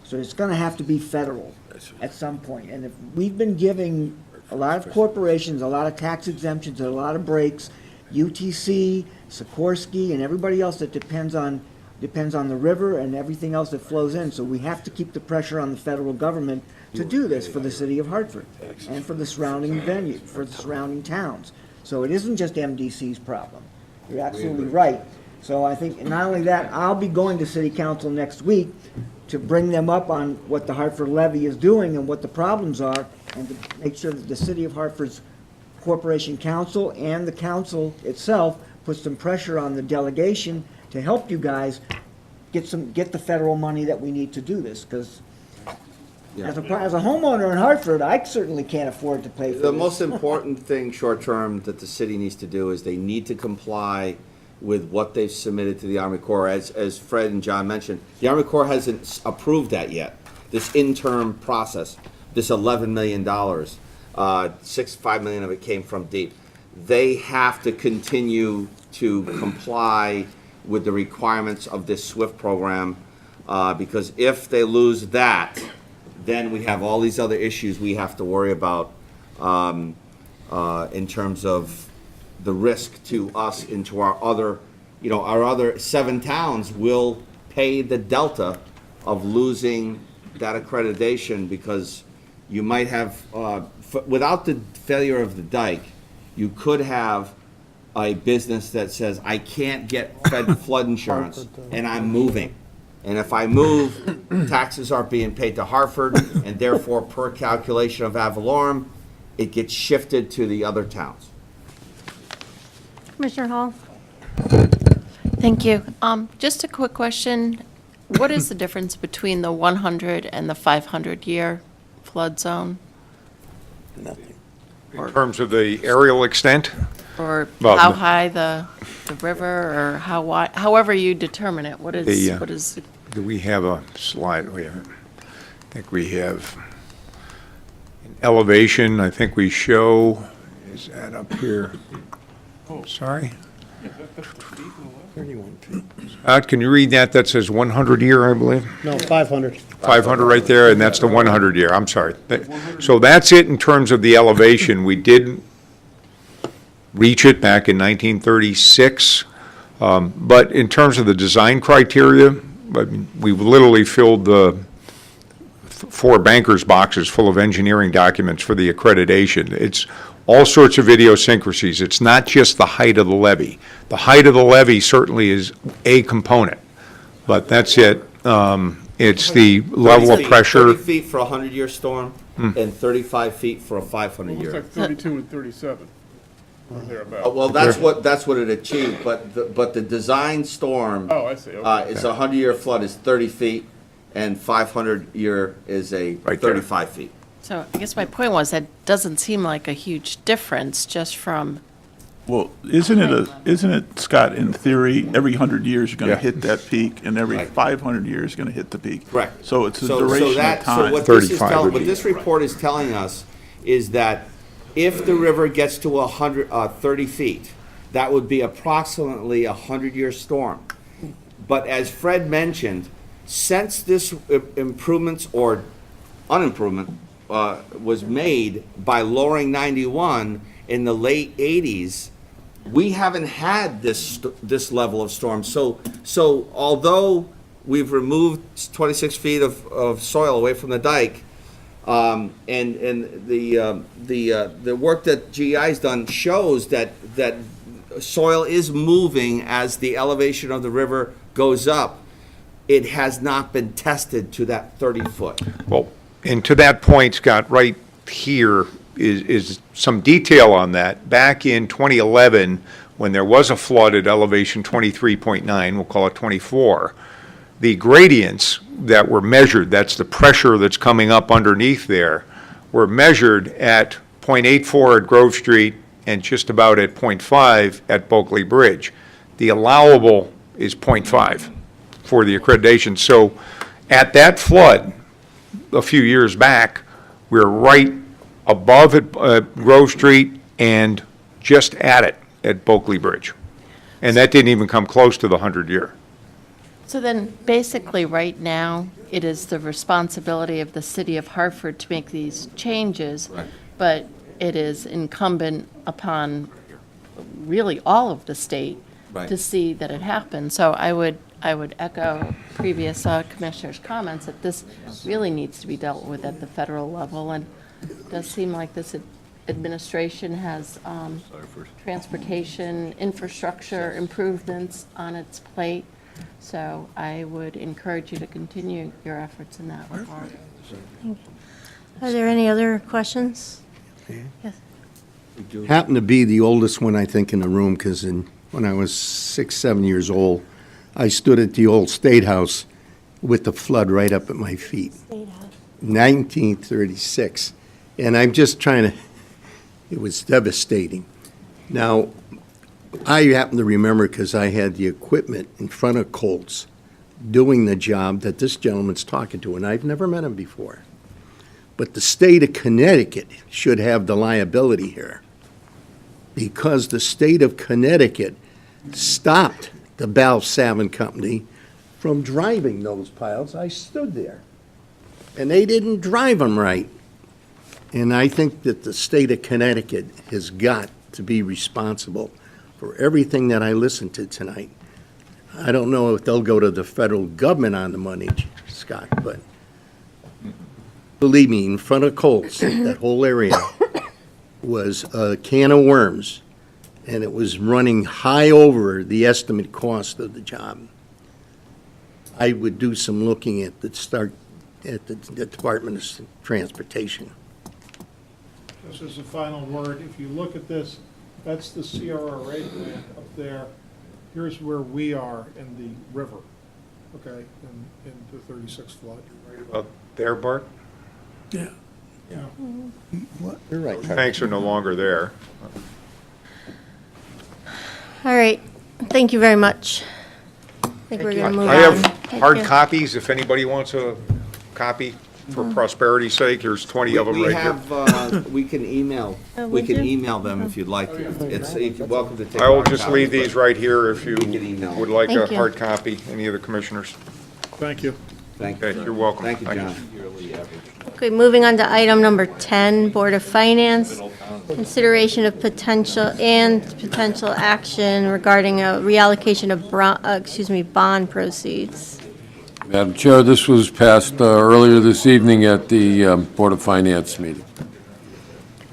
So it's gonna have to be federal at some point. And if we've been giving a lot of corporations, a lot of tax exemptions, and a lot of breaks, UTC, Sikorsky, and everybody else that depends on the river and everything else that flows in. So we have to keep the pressure on the federal government to do this for the city of Hartford and for the surrounding venue, for the surrounding towns. So it isn't just MDC's problem. You're absolutely right. So I think, not only that, I'll be going to city council next week to bring them up on what the Hartford levy is doing and what the problems are, and to make sure that the city of Hartford's Corporation Council and the council itself put some pressure on the delegation to help you guys get the federal money that we need to do this, because as a homeowner in Hartford, I certainly can't afford to pay for this. The most important thing short-term that the city needs to do is they need to comply with what they've submitted to the Army Corps. As Fred and John mentioned, the Army Corps hasn't approved that yet, this interim process, this $11 million. $5 million of it came from DEEP. They have to continue to comply with the requirements of this SWIFT program, because if they lose that, then we have all these other issues we have to worry about in terms of the risk to us and to our other, our other 7 towns will pay the delta of losing that accreditation, because you might have, without the failure of the dike, you could have a business that says, I can't get flood insurance, and I'm moving. And if I move, taxes aren't being paid to Hartford, and therefore, per calculation of ad valorem, it gets shifted to the other towns. Commissioner Hall? Thank you. Just a quick question. What is the difference between the 100 and the 500-year flood zone? In terms of the aerial extent? Or Well, how no. high the river, or how wide, however you determine it? What is, The, what is, Do we have a slide? I think we have elevation. I think we show, is that up here? Sorry? 31 feet. Can you read that? That says 100 year, I believe? No, 500. 500 right there, and that's the 100 year. I'm sorry. So that's it in terms of the elevation. We did reach it back in 1936. But in terms of the design criteria, I mean, we've literally filled the 4 bankers' boxes full of engineering documents for the accreditation. It's all sorts of idiosyncrasies. It's not just the height of the levee. The height of the levee certainly is a component, but that's it. It's the level of pressure. 30 feet for a 100-year storm, and 35 feet for a 500-year. 32 and 37, or thereabout. Well, that's what it achieved, but the design storm. Oh, I see, okay. It's a 100-year flood is 30 feet, and 500-year is a Right there. 35 feet. so I guess my point was that doesn't seem like a huge difference just from, Well, isn't it, Scott, in theory, every 100 years you're gonna Yeah. hit that peak, and every Right. 500 years you're gonna hit the peak? Correct. So it's a So duration that- of So time. what this is 35 would what be- this report is telling us is that if the river gets to 30 feet, that would be approximately a 100-year storm. But as Fred mentioned, since this improvements or unimprovement was made by lowering 91 in the late 80s, we haven't had this level of storm. So although we've removed 26 feet of soil away from the dike, and the work that GEI's done shows that soil is moving as the elevation of the river goes up. It has not been tested to that 30-foot. Well, and to that point, Scott, right here is some detail on that. Back in 2011, when there was a flood at elevation 23.9, we'll call it 24, the gradients that were measured, that's the pressure that's coming up underneath there, were measured at 0.84 at Grove Street and just about at 0.5 at Bulkley Bridge. The allowable is 0.5 for the accreditation. So at that flood a few years back, we're right above at Grove Street and just at it at Bulkley Bridge. And that didn't even come close to the 100-year. So then, basically, right now, it is the responsibility of the city of Hartford to make these changes, but it is incumbent upon really all of the state to see that it happens. So I would echo previous commissioners' comments that this really needs to be dealt with at the federal level, and it does seem like this administration has transportation infrastructure improvements on its plate. So I would encourage you to continue your efforts in that regard. Are there any other questions? Yes. Happen to be the oldest one, I think, in the room, because when I was 6, 7 years old, I stood at the old State House with the flood right up at my feet. 1936. And I'm just trying to, it was devastating. Now, I happen to remember because I had the equipment in front of Colts doing the job that this gentleman's talking to, and I've never met him before. But the state of Connecticut should have the liability here, because the state of Connecticut stopped the Bal-Savin Company from driving those piles. I stood there, and they didn't drive them right. And I think that the state of Connecticut has got to be responsible for everything that I listened to tonight. I don't know if they'll go to the federal government on the money, Scott, but believe me, in front of Colts, that whole area was a can of worms, and it was running high over the estimate cost of the job. I would do some looking at the Department of Transportation. This is the final word. If you look at this, that's the CRRA plant up there. Here's where we are in the river, okay, in the 36 flood. Right about there, Bart? Yeah. You're right. Tanks are no longer there. All right, thank you very much. I think we're going to move on. I have Thank hard you. copies, if anybody wants a copy for prosperity's sake. There's 20 of them We right here. have, we can email, Oh, we would can you? email them if you'd like. It's, you're welcome to take. I will hard just copies, leave these but right here if you we can email. would like a Thank you. hard copy, any of the commissioners. Thank you. Thank you. Okay, you're welcome. Thank you, John. Okay, moving on to item number 10, Board of Finance. Consideration of potential action regarding a reallocation of bond proceeds. Madam Chair, this was passed earlier this evening at the Board of Finance meeting.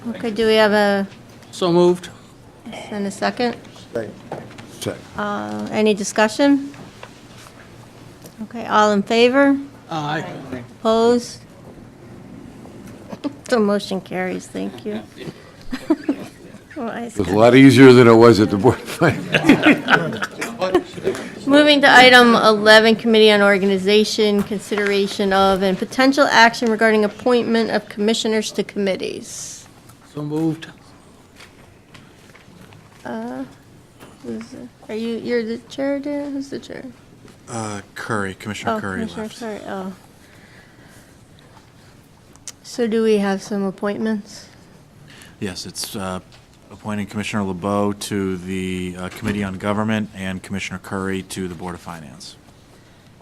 Okay, do we have a, So moved. and a second? Second. Any discussion? Okay, all in favor? Aye. Opposed? The motion carries, thank you. It was a lot easier than it was at the Board of Finance. Moving to item 11, Committee on Organization, consideration of and potential action regarding appointment of commissioners to committees. So moved. You're the chair, Dan? Who's the chair? Curry, Commissioner Oh, Curry Commissioner left. Curry, oh. So do we have some appointments? Yes, it's appointing Commissioner LeBeau to the Committee on Government and Commissioner Curry to the Board of Finance.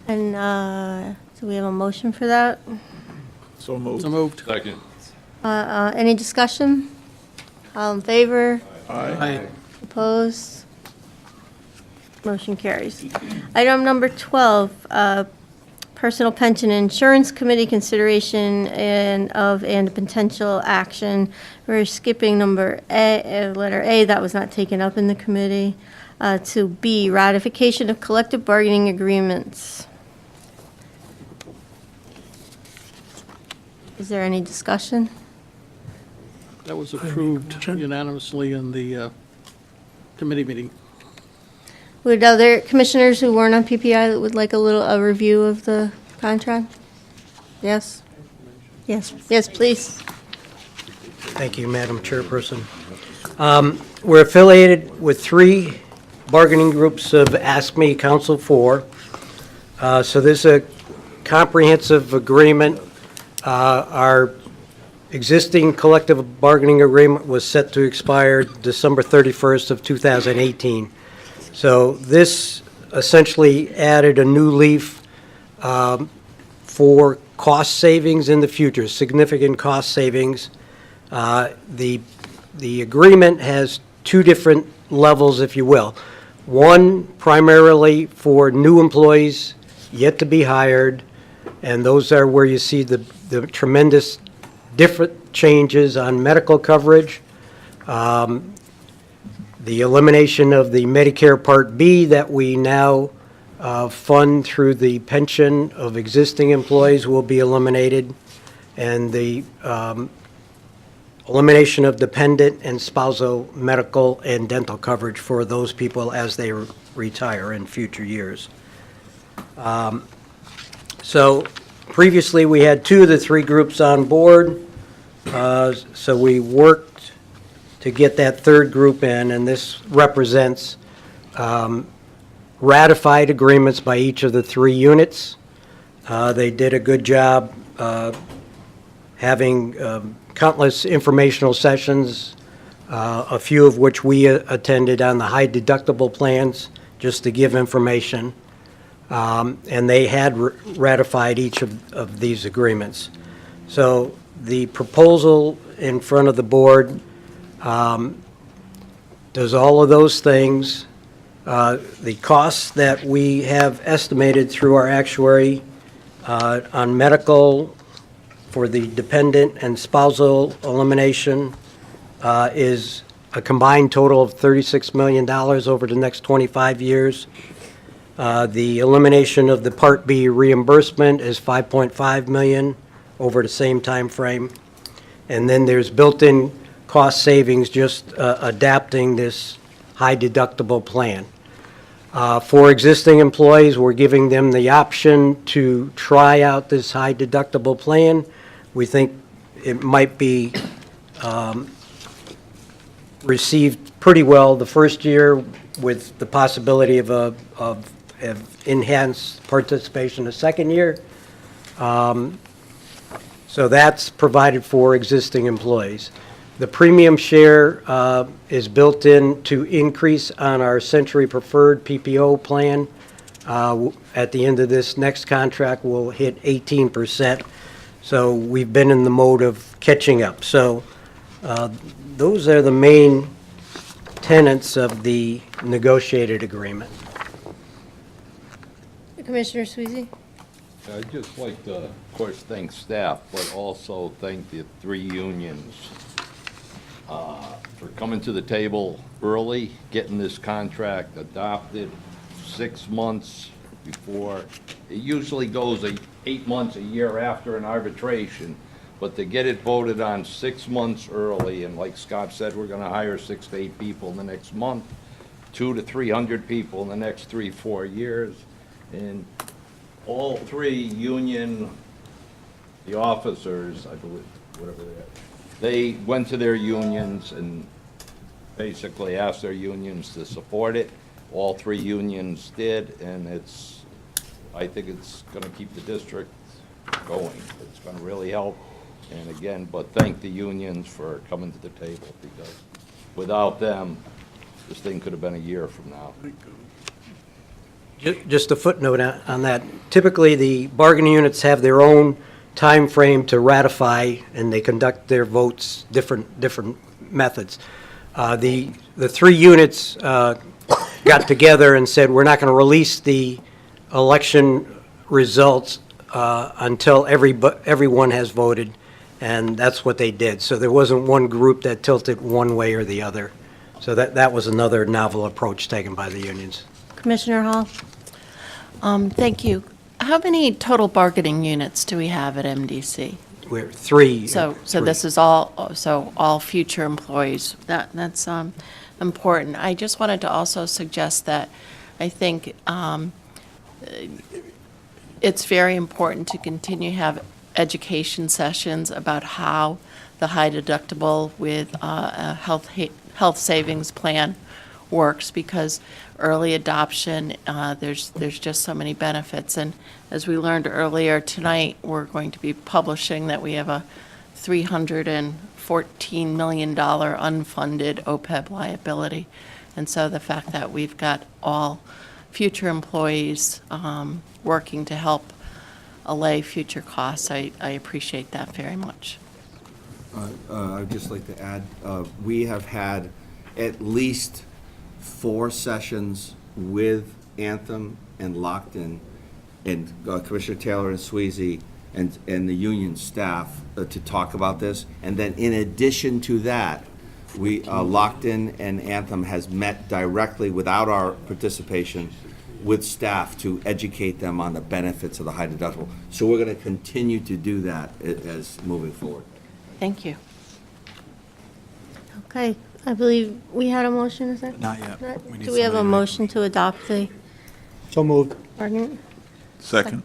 And do we have a motion for that? So moved. So moved. Second. Any discussion? All in favor? Aye. Opposed? Motion carries. Item number 12, Personal Pension and Insurance Committee consideration and potential action. We're skipping number A, letter A, that was not taken up in the committee, to B, ratification of collective bargaining agreements. Is there any discussion? That was approved unanimously in the committee meeting. Would other commissioners who weren't on PPI that would like a review of the contract? Yes? Yes, yes, please. Thank you, Madam Chairperson. We're affiliated with 3 bargaining groups of ASME Council 4. So this is a comprehensive agreement. Our existing collective bargaining agreement was set to expire December 31st of 2018. So this essentially added a new leaf for cost savings in the future, significant cost savings. The agreement has 2 different levels, if you will. One primarily for new employees yet to be hired, and those are where you see the tremendous different changes on medical coverage. The elimination of the Medicare Part B that we now fund through the pension of existing employees will be eliminated, and the elimination of dependent and spousal medical and dental coverage for those people as they retire in future years. So previously, we had 2 of the 3 groups on board, so we worked to get that 3rd group in, and this represents ratified agreements by each of the 3 units. They did a good job having countless informational sessions, a few of which we attended on the high deductible plans, just to give information. And they had ratified each of these agreements. So the proposal in front of the board does all of those things. The costs that we have estimated through our actuary on medical for the dependent and spousal elimination is a combined total of $36 million over the next 25 years. The elimination of the Part B reimbursement is $5.5 million over the same time frame. And then there's built-in cost savings just adapting this high deductible plan. For existing employees, we're giving them the option to try out this high deductible plan. We think it might be received pretty well the first year, with the possibility of enhanced participation the second year. So that's provided for existing employees. The premium share is built in to increase on our Century Preferred PPO plan. At the end of this next contract, we'll hit 18%. So we've been in the mode of catching up. So those are the main tenets of the negotiated agreement. Commissioner Sweezy? I'd just like to, of course, thank staff, but also thank the 3 unions for coming to the table early, getting this contract adopted 6 months before. It usually goes 8 months, a year after an arbitration, but to get it voted on 6 months early, and like Scott said, we're going to hire 6 to 8 people in the next month, 200 to 300 people in the next 3-4 years, and all 3 union, the officers, I believe, whatever they are, they went to their unions and basically asked their unions to support it. All 3 unions did, and I think it's going to keep the district going. It's going to really help. And again, but thank the unions for coming to the table, because Without them, this thing could have been a year from now. Just a footnote on that. Typically, the bargaining units have their own time frame to ratify, and they conduct their votes different methods. The three units got together and said, we're not going to release the election results until everyone has voted, and that's what they did. So there wasn't one group that tilted one way or the other. So that was another novel approach taken by the unions. Commissioner Hall? Thank you. How many total bargaining units do we have at MDC? We're three. So three. this is all future employees. That's important. I just wanted to also suggest that I think it's very important to continue to have education sessions about how the high deductible with a health savings plan works, because early adoption, there's just so many benefits. And as we learned earlier tonight, we're going to be publishing that we have a $314 million unfunded OPEB liability. And so the fact that we've got all future employees working to help allay future costs, I appreciate that very much. I'd just like to add, we have had at least 4 sessions with Anthem and Lockton and Commissioner Taylor and Sweezy and the union staff to talk about this. And then in addition to that, we, Lockton and Anthem has met directly without our participation with staff to educate them on the benefits of the high deductible. So we're going to continue to do that as moving forward. Thank you. Okay, I believe we had a motion, is that? Not yet. Not- We need Do we have a somebody to make- motion to adopt the So moved. bargaining? Second.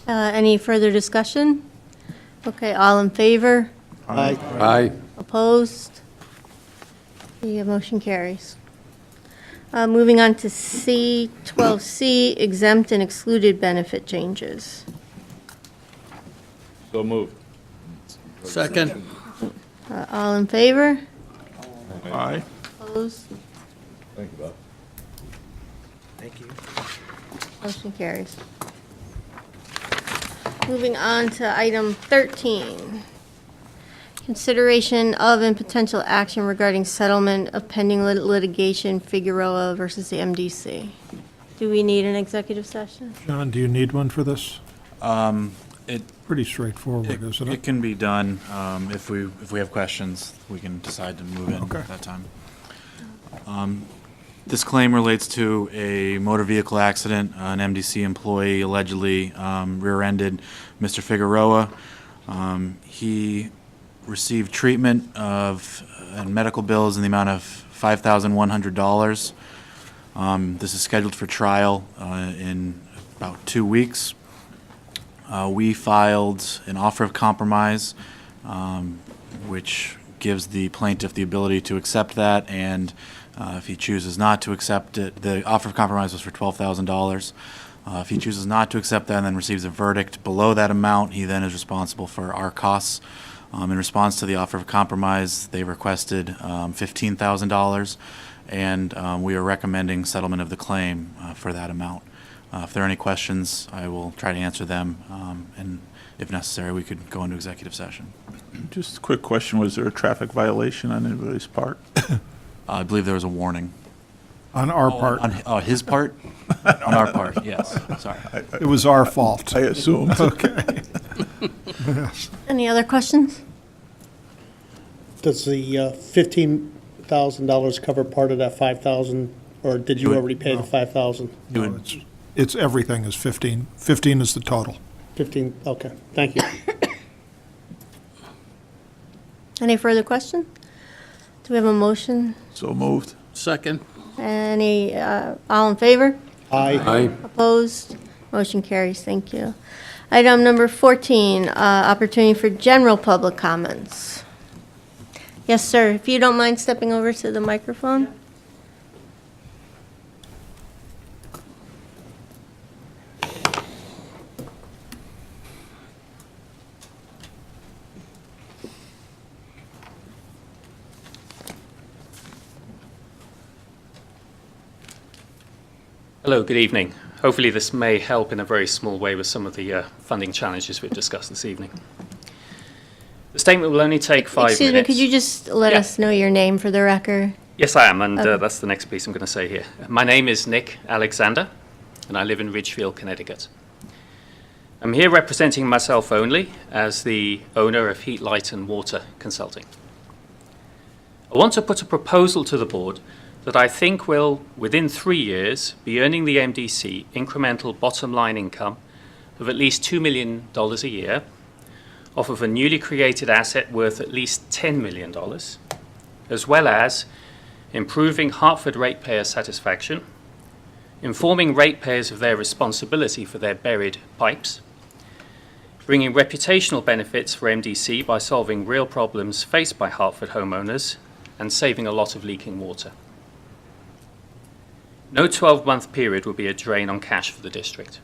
Any further discussion? Okay, all in favor? Aye. Aye. Opposed? The motion carries. Moving on to C, 12C, exempt and excluded benefit changes. So moved. Second. All in favor? Aye. Opposed? Thank you, Bob. Thank you. Motion carries. Moving on to item 13. Consideration of and potential action regarding settlement of pending litigation Figueroa versus the MDC. Do we need an executive session? John, do you need one for this? It Pretty straightforward, isn't It it? can be done. If we have questions, we can decide to move in Okay. at that time. This claim relates to a motor vehicle accident. An MDC employee allegedly rear-ended Mr. Figueroa. He received treatment and medical bills in the amount of $5,100. This is scheduled for trial in about 2 weeks. We filed an offer of compromise, which gives the plaintiff the ability to accept that, and if he chooses not to accept it, the offer of compromise was for $12,000. If he chooses not to accept that and then receives a verdict below that amount, he then is responsible for our costs. In response to the offer of compromise, they requested $15,000, and we are recommending settlement of the claim for that amount. If there are any questions, I will try to answer them, and if necessary, we could go into executive session. Just a quick question, was there a traffic violation on anybody's part? I believe there was a warning. On our part. On his part? On our part, yes, sorry. It was our fault. I assumed. Okay. Yes. Any other questions? Does the $15,000 cover part of that 5,000, or did you already pay the 5,000? No, it's everything is 15. 15 is the total. 15, okay, thank you. Any further questions? Do we have a motion? So moved. Second. Any, all in favor? Aye. Aye. Opposed? Motion carries. Thank you. Item number 14, opportunity for general public comments. Yes, sir. If you don't mind stepping over to the microphone. Hello, good evening. Hopefully this may help in a very small way with some of the funding challenges we've discussed this evening. The statement will only take 5 minutes. Excuse me, could you just let Yeah. us know your name for the record? Yes, I am, and Okay. that's the next piece I'm going to say here. My name is Nick Alexander, and I live in Ridgefield, Connecticut. I'm here representing myself only as the owner of Heat, Light and Water Consulting. I want to put a proposal to the board that I think will, within 3 years, be earning the MDC incremental bottom line income of at least $2 million a year off of a newly created asset worth at least $10 million, as well as improving Hartford ratepayer satisfaction, informing ratepayers of their responsibility for their buried pipes, bringing reputational benefits for MDC by solving real problems faced by Hartford homeowners, and saving a lot of leaking water. No 12-month period will be a drain on cash for the district.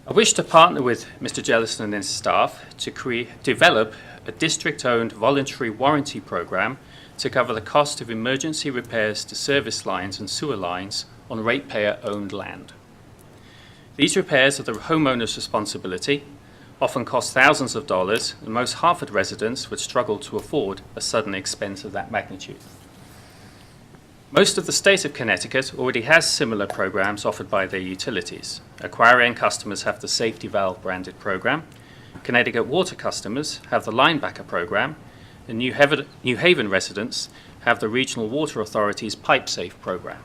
I wish to partner with Mr. Jellison and his staff to develop a district-owned voluntary warranty program to cover the cost of emergency repairs to service lines and sewer lines on ratepayer-owned land. These repairs are the homeowner's responsibility, often cost thousands of dollars, and most Hartford residents would struggle to afford a sudden expense of that magnitude. Most of the state of Connecticut already has similar programs offered by their utilities. Aquarian customers have the Safety Valve branded program, Connecticut Water customers have the Linebacker program, and New Haven residents have the Regional Water Authority's PipeSafe program.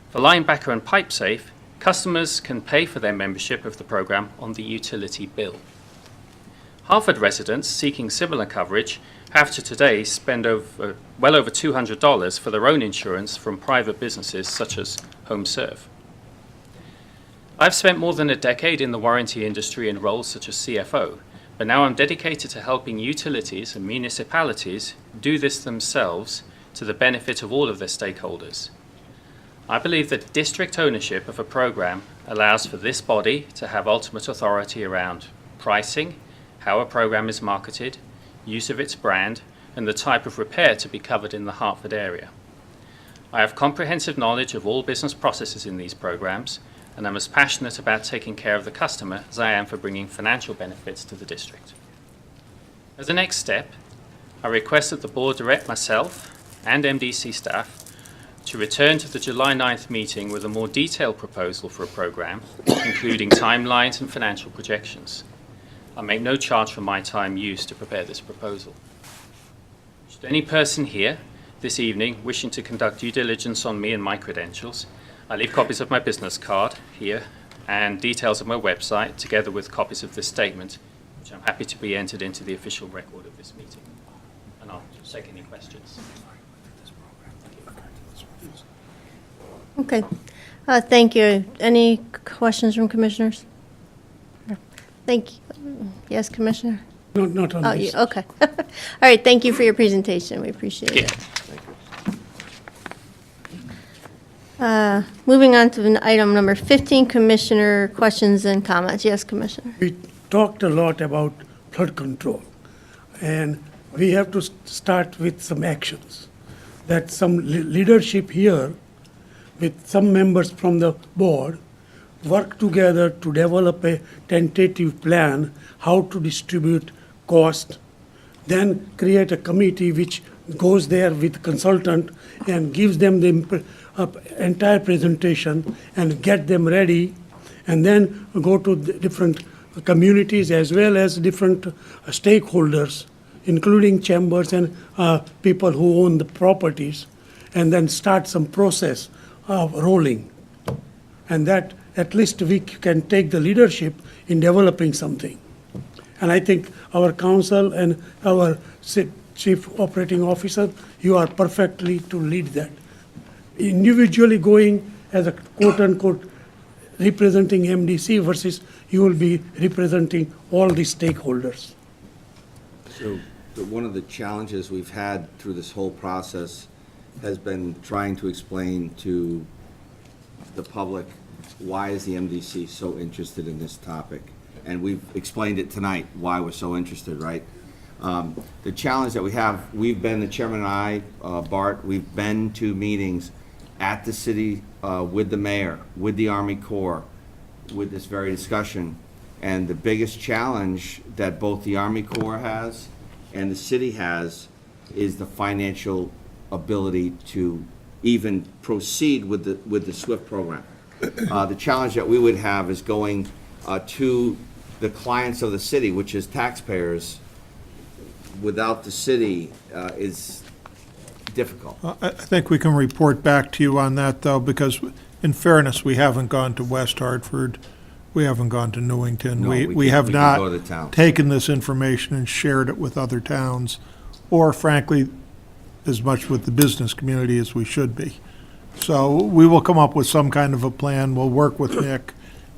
For Linebacker and PipeSafe, customers can pay for their membership of the program on the utility bill. Hartford residents seeking similar coverage have to today spend well over $200 for their own insurance from private businesses such as HomeServe. I've spent more than a decade in the warranty industry in roles such as CFO, but now I'm dedicated to helping utilities and municipalities do this themselves to the benefit of all of their stakeholders. I believe that district ownership of a program allows for this body to have ultimate authority around pricing, how a program is marketed, use of its brand, and the type of repair to be covered in the Hartford area. I have comprehensive knowledge of all business processes in these programs, and I'm as passionate about taking care of the customer as I am for bringing financial benefits to the district. As a next step, I request that the board direct myself and MDC staff to return to the July 9th meeting with a more detailed proposal for a program, including timelines and financial projections. I make no charge for my time used to prepare this proposal. Should any person here this evening wishing to conduct due diligence on me and my credentials, I leave copies of my business card here and details of my website, together with copies of this statement, which I'm happy to be entered into the official record of this meeting. And I'll take any questions. Okay, thank you. Any questions from commissioners? Thank you. Yes, Commissioner? Not on Oh, this. okay. All right, thank you for your presentation. We appreciate it. Moving on to item number 15, Commissioner questions and comments. Yes, Commissioner? We talked a lot about flood control, and we have to start with some actions. That some leadership here, with some members from the board, work together to develop a tentative plan how to distribute cost, then create a committee which goes there with consultant and gives them the entire presentation and get them ready, and then go to the different communities as well as different stakeholders, including chambers and people who own the properties, and then start some process of rolling. And that at least we can take the leadership in developing something. And I think our council and our chief operating officer, you are perfectly to lead that. Individually going as a quote-unquote representing MDC versus you will be representing all the stakeholders. So one of the challenges we've had through this whole process has been trying to explain to the public why is the MDC so interested in this topic. And we've explained it tonight, why we're so interested, right? The challenge that we have, we've been, the chairman and I, Bart, we've been to meetings at the city, with the mayor, with the Army Corps, with this very discussion. And the biggest challenge that both the Army Corps has and the city has is the financial ability to even proceed with the SWIFT program. The challenge that we would have is going to the clients of the city, which is taxpayers, without the city is difficult. I think we can report back to you on that, though, because in fairness, we haven't gone to West Hartford, we haven't gone to Newington. No, We have we can not go to towns. taken this information and shared it with other towns, or frankly, as much with the business community as we should be. So we will come up with some kind of a plan, we'll work with Nick,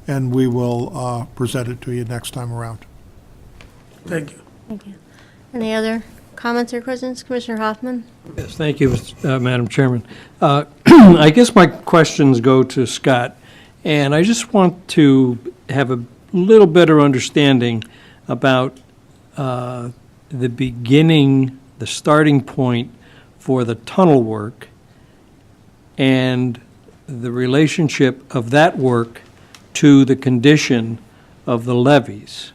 and we will present it to you next time around. Thank you. Thank you. Any other comments or questions? Commissioner Hoffman? Yes, thank you, Madam Chairman. I guess my questions go to Scott, and I just want to have a little better understanding about the beginning, the starting point for the tunnel work and the relationship of that work to the condition of the levees.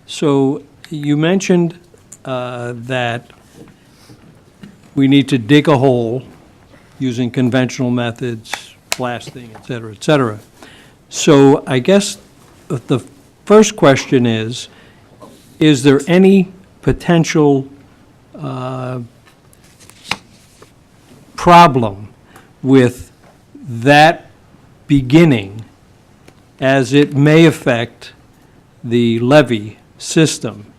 So you mentioned that we need to dig a hole using conventional methods, blasting, et cetera, et cetera. So I guess the first question is there any potential problem with that beginning as it may affect the levee system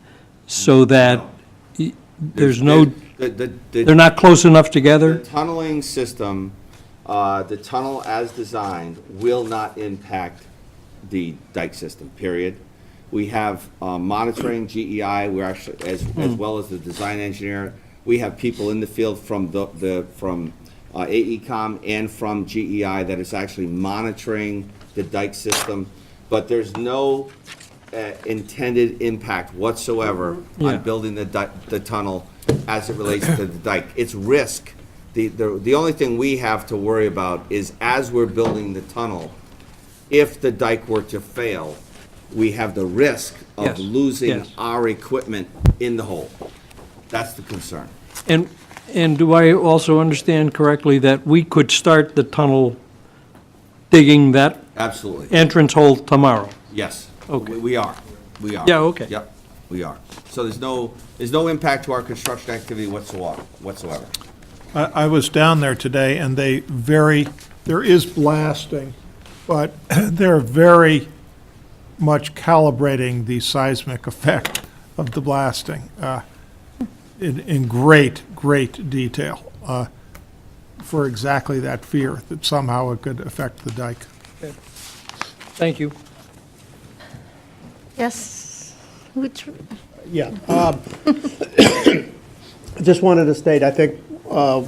so that there's no, they're not close enough together? The tunneling system, the tunnel as designed will not impact the dike system, period. We have monitoring GEI, we're actually, as well as the design engineer, we have people in the field from from AECOM and from GEI that is actually monitoring the dike system, but there's no intended impact whatsoever on building the tunnel as it relates to the dike. It's risk. The only thing we have to worry about is as we're building the tunnel, if the dike were to fail, we have the risk of losing our equipment in the hole. That's the concern. And do I also understand correctly that we could start the tunnel digging that Absolutely. entrance hole tomorrow? Yes. Okay. We are. Yeah, okay. Yep, we are. So there's no impact to our construction activity whatsoever. I was down there today, and there is blasting, but they're very much calibrating the seismic effect of the blasting in great detail for exactly that fear, that somehow it could affect the dike. Thank you. Yes. Which, Yeah. I just wanted to state, I think our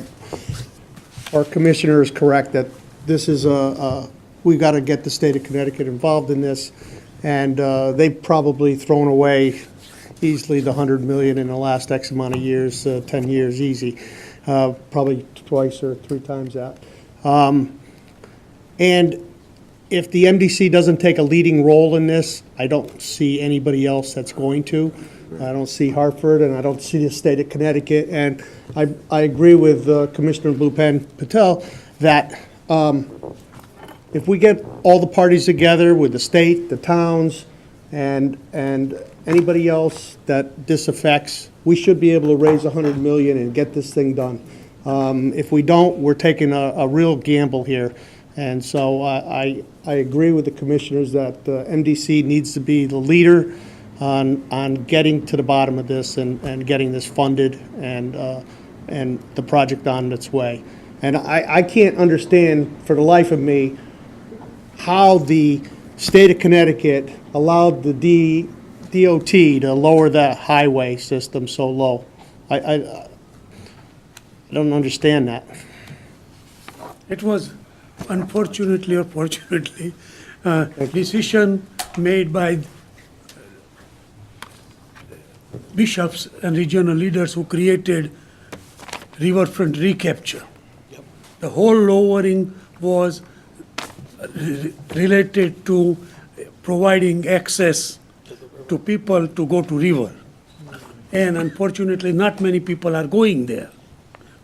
commissioner is correct that this is we've got to get the state of Connecticut involved in this, and they've probably thrown away easily the $100 million in the last X amount of years, 10 years easy, probably twice or three times that. And if the MDC doesn't take a leading role in this, I don't see anybody else that's going to. I don't see Hartford, and I don't see the state of Connecticut. And I agree with Commissioner Blue Pen Patel that if we get all the parties together with the state, the towns, and anybody else that this affects, we should be able to raise $100 million and get this thing done. If we don't, we're taking a real gamble here. And so I agree with the commissioners that MDC needs to be the leader on getting to the bottom of this and getting this funded and the project on its way. And I can't understand for the life of me how the state of Connecticut allowed the DOT to lower that highway system so low. I don't understand that. It was unfortunately or fortunately decision made by bishops and regional leaders who created riverfront recapture. The whole lowering was related to providing access to people to go to river. And unfortunately, not many people are going there.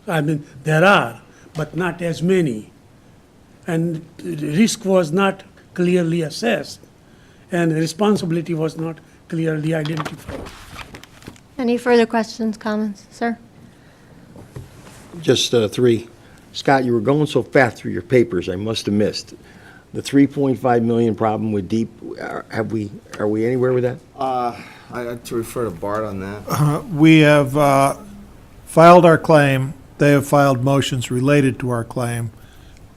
I mean, there are, but not as many. And the risk was not clearly assessed, and responsibility was not clearly identified. Any further questions, comments? Sir? Just three. Scott, you were going so fast through your papers, I must have missed. The 3.5 million problem with deep, are we anywhere with that? I had to refer to Bart on that. We have filed our claim. They have filed motions related to our claim,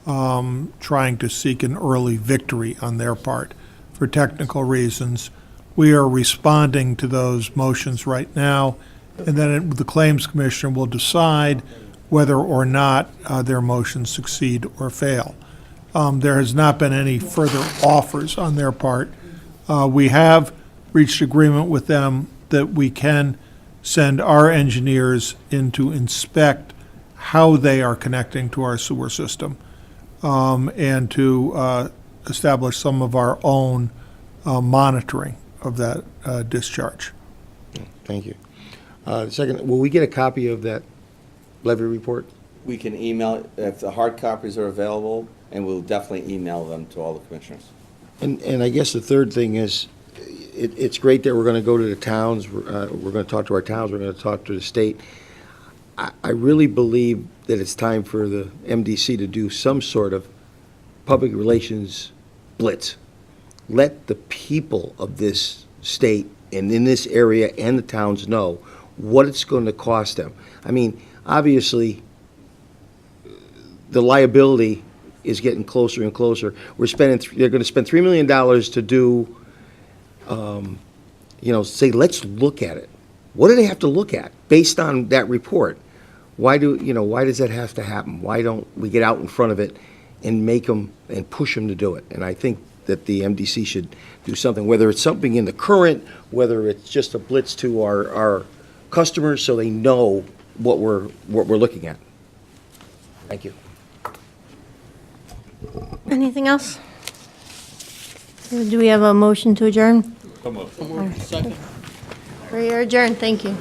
trying to seek an early victory on their part for technical reasons. We are responding to those motions right now, and then the Claims Commission will decide whether or not their motions succeed or fail. There has not been any further offers on their part. We have reached agreement with them that we can send our engineers in to inspect how they are connecting to our sewer system, and to establish some of our own monitoring of that discharge. Thank you. Second, will we get a copy of that levy report? We can email, it if the hard copies are available, and we'll definitely email them to all the commissioners. And I guess the third thing is, it's great that we're going to go to the towns, we're going to talk to our towns, we're going to talk to the state. I really believe that it's time for the MDC to do some sort of public relations blitz. Let the people of this state and in this area and the towns know what it's going to cost them. I mean, obviously, the liability is getting closer and closer. They're going to spend $3 million to do, say, let's look at it. What do they have to look at based on that report? Why does that have to happen? Why don't we get out in front of it and make them and push them to do it? And I think that the MDC should do something, whether it's something in the current, whether it's just a blitz to our customers so they know what we're looking at. Thank you. Anything else? Do we have a motion to adjourn? Come on. We are adjourned, thank you.